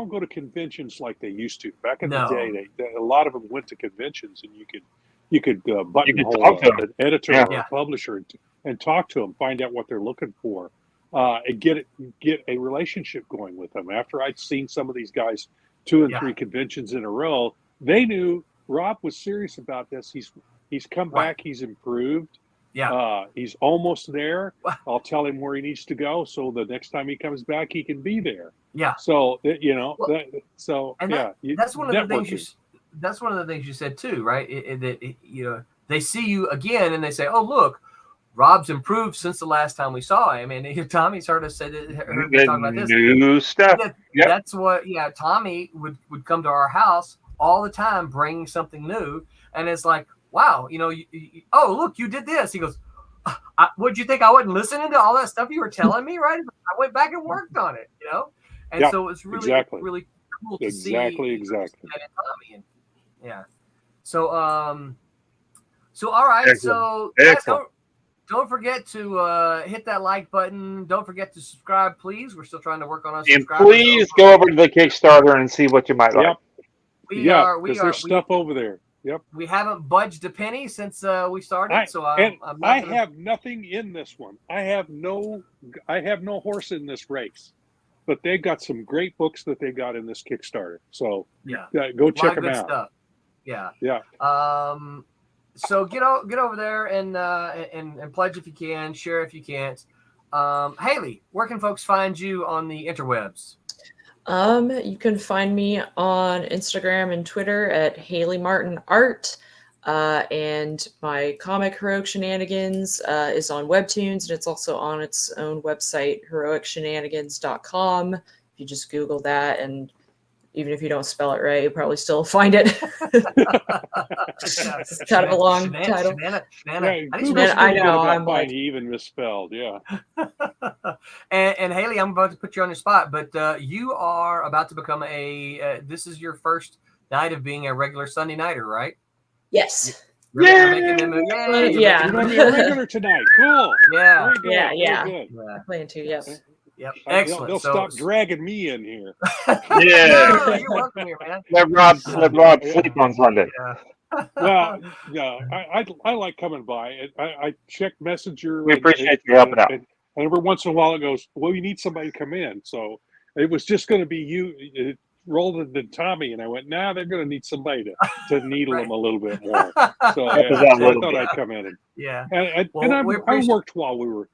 go to conventions like they used to. Back in the day, a lot of them went to conventions, and you could buttonhole an editor or a publisher and talk to them, find out what they're looking for, and get a relationship going with them. After I'd seen some of these guys 2 and 3 conventions in a row, they knew Rob was serious about this. He's come back. He's improved. Yeah, he's almost there. I'll tell him where he needs to go, so the next time he comes back, he can be there. Yeah. So that's one of the things. That's one of the things you said too, right? They see you again and they say, "Oh, look, Rob's improved since the last time we saw him. And Tommy sort of said, heard me talk about this. New stuff. Yep. That's what, Tommy would come to our house all the time, bringing something new. And it's like, wow, oh, look, you did this. He goes, what'd you think? I wasn't listening to all that stuff you were telling me, right? I went back and worked on it, And so it's really, really cool to see. Exactly. Tommy. And, yeah. So, all right. Excellent. So don't forget to hit that like button. Don't forget to subscribe, please. We're still trying to work on our subscribers. And please go over to the Kickstarter and see what you might like. Because there's stuff over there. Yep. We haven't budged a penny since we started, I have nothing in this one. I have no horse in this race, but they got some great books that they got in this Kickstarter. So go check them out. Stuff. Yeah. So get over there and pledge if you can, share if you can't. Haley, where can folks find you on the interwebs? You can find me on Instagram and Twitter at Haley Martin Art. And my comic Heroic Shenanigans is on Webtoons, and it's also on its own website, heroicshenanigans.com. If you just Google that, and even if you don't spell it right, you'll probably still find it. It's kind of a long title. I know. I'm like even misspelled. Yeah. And Haley, I'm about to put you on the spot, but you are about to become this is your first night of being a regular Sunday nighter, right? Yes. Yeah. You're going to be a regular tonight. Cool. Yeah. Very good. Yeah. Very good. I plan to. Yes. Yep. Excellent. They'll stop dragging me in here. Yeah. You're welcome here, man. Let Rob sleep on Sunday. Yeah. Well, I like coming by. I check Messenger. We appreciate you helping out. And every once in a while it goes, well, you need somebody to come in. So it was just going to be you. It rolled into Tommy, and I went, they're going to need somebody to needle them a little bit more. So I thought I'd come in. I worked while we were.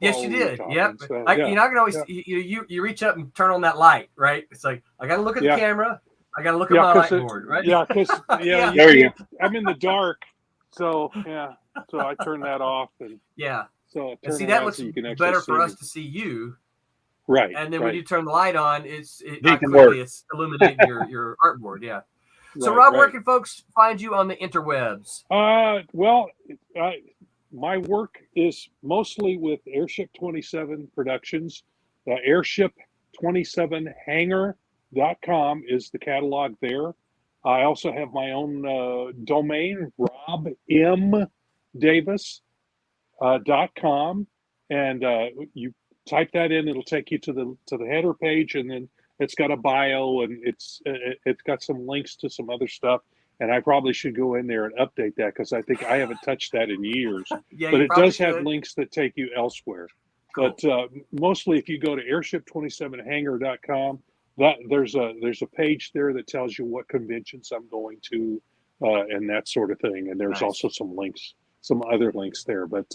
Yes, you did. Talking, yep. So, You're not going to always. You reach up and turn on that light, right? It's like I got to look at the camera. I got to look at my light board, right? Yeah, because there you go. I'm in the dark, so so I turn that off and So see, that looks better for us to see you. Right. And then when you turn the light on, it's illuminating your artboard. Yeah. So Rob, where can folks find you on the interwebs? My work is mostly with Airship 27 Productions. Airship27hangar.com is the catalog there. I also have my own domain, robmdavis.com, and you type that in, it'll take you to the header page, and then it's got a bio, and it's got some links to some other stuff. And I probably should go in there and update that, because I think I haven't touched that in years. But it does have links that take you elsewhere. Cool. But mostly, if you go to airship27hangar.com, there's a page there that tells you what conventions I'm going to, and that sort of thing. And there's also some other links there. But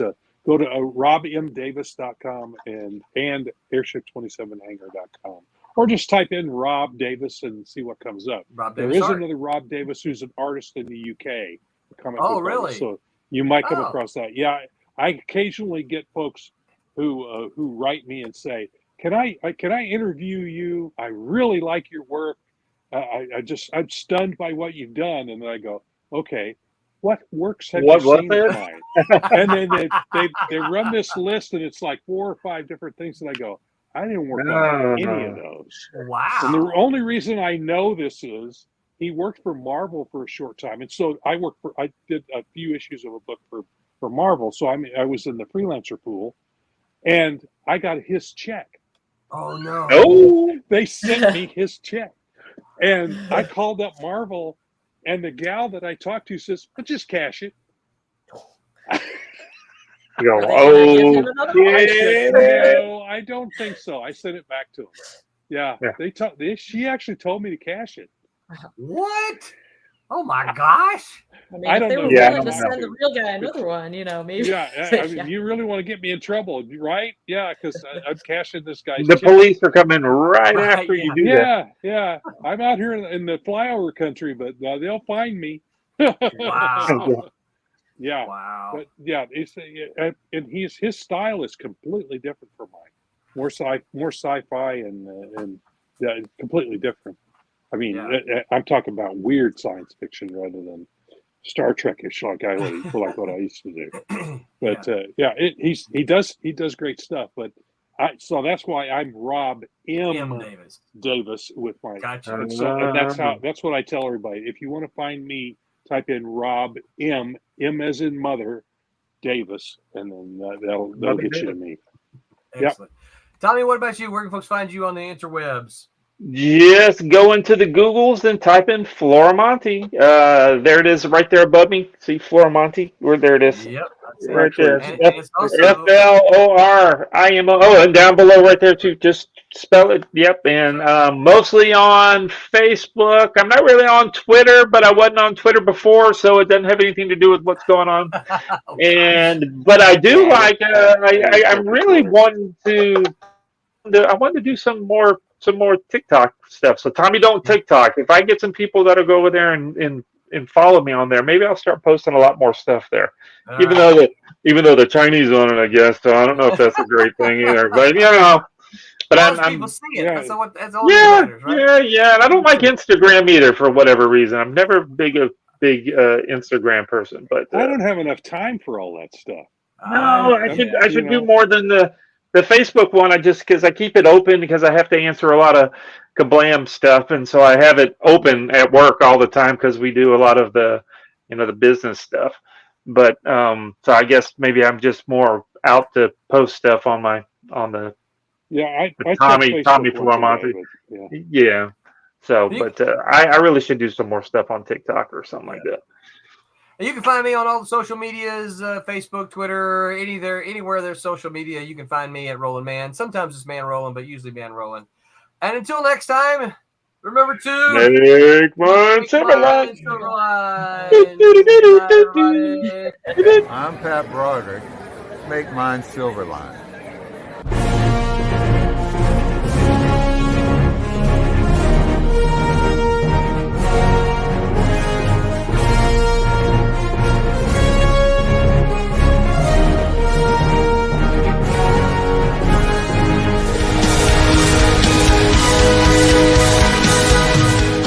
go to robmdavis.com and airship27hangar.com. Or just type in Rob Davis and see what comes up. There is another Rob Davis who's an artist in the UK. Really? So you might come across that. Yeah, I occasionally get folks who write me and say, "Can I interview you? I really like your work. I'm stunned by what you've done." And then I go, "Okay, what works have you seen of mine?" And then they run this list, and it's like 4 or 5 different things, and I go, I didn't work on any of those. Wow. And the only reason I know this is he worked for Marvel for a short time. And so I did a few issues of a book for Marvel. So I was in the freelancer pool, and I got his check. Oh, no. Oh, they sent me his check. And I called up Marvel, and the gal that I talked to says, "Well, just cash it." Go, No, I don't think so. I sent it back to him. Yeah. She actually told me to cash it. What? Oh my gosh! I mean, if they were willing to send the real guy another one, maybe. Yeah, I mean, you really want to get me in trouble, right? Yeah, because I'm cashing this guy's The check. police are coming right after you do that. Yeah. I'm out here in the flyover country, but they'll find me. Wow. Yeah. Wow. But yeah, and his style is completely different from mine. More sci-fi and yeah, completely different. I mean, I'm talking about weird science fiction rather than Star Trek-ish like what I used to do. But he does great stuff. But so that's why I'm Rob M. Davis with my. Gotcha. And that's what I tell everybody. If you want to find me, type in Rob M as in mother, Davis, and then that'll get you to me. Excellent. Yep. Tommy, what about you? Where can folks find you on the interwebs? Just go into the Googles and type in Floramonte. There it is right there above me. See Floramonte? There it is. Yep. Right there. FLORIMO. Oh, and down below right there too. Just spell it. Yep. And mostly on Facebook. I'm not really on Twitter, but I wasn't on Twitter before, so it doesn't have anything to do with what's going on. But I do like. I'm really wanting to. I want to do some more TikTok stuff. So Tommy, don't TikTok. If I get some people that'll go over there and follow me on there, maybe I'll start posting a lot more stuff there. Even though the Chinese on it, I guess. So I don't know if that's a great thing either. But But I'm people see it. That's all that matters, right? Yeah. And I don't like Instagram either for whatever reason. I'm never a big Instagram person. But I don't have enough time for all that stuff. No, I should do more than the Facebook one. Because I keep it open because I have to answer a lot of kablam stuff, and so I have it open at work all the time because we do a lot of the business stuff. But so I guess maybe I'm just more out to post stuff on the Tommy Floramonte. Yeah. So, but I really should do some more stuff on TikTok or something like that. And you can find me on all the social medias, Facebook, Twitter, anywhere there's social media. You can find me at Rollin' Man. Sometimes it's Man Rollin', but usually Man Rollin'. And until next time, remember to make mine Silverline. I'm Pat Broderick. Make mine Silverline.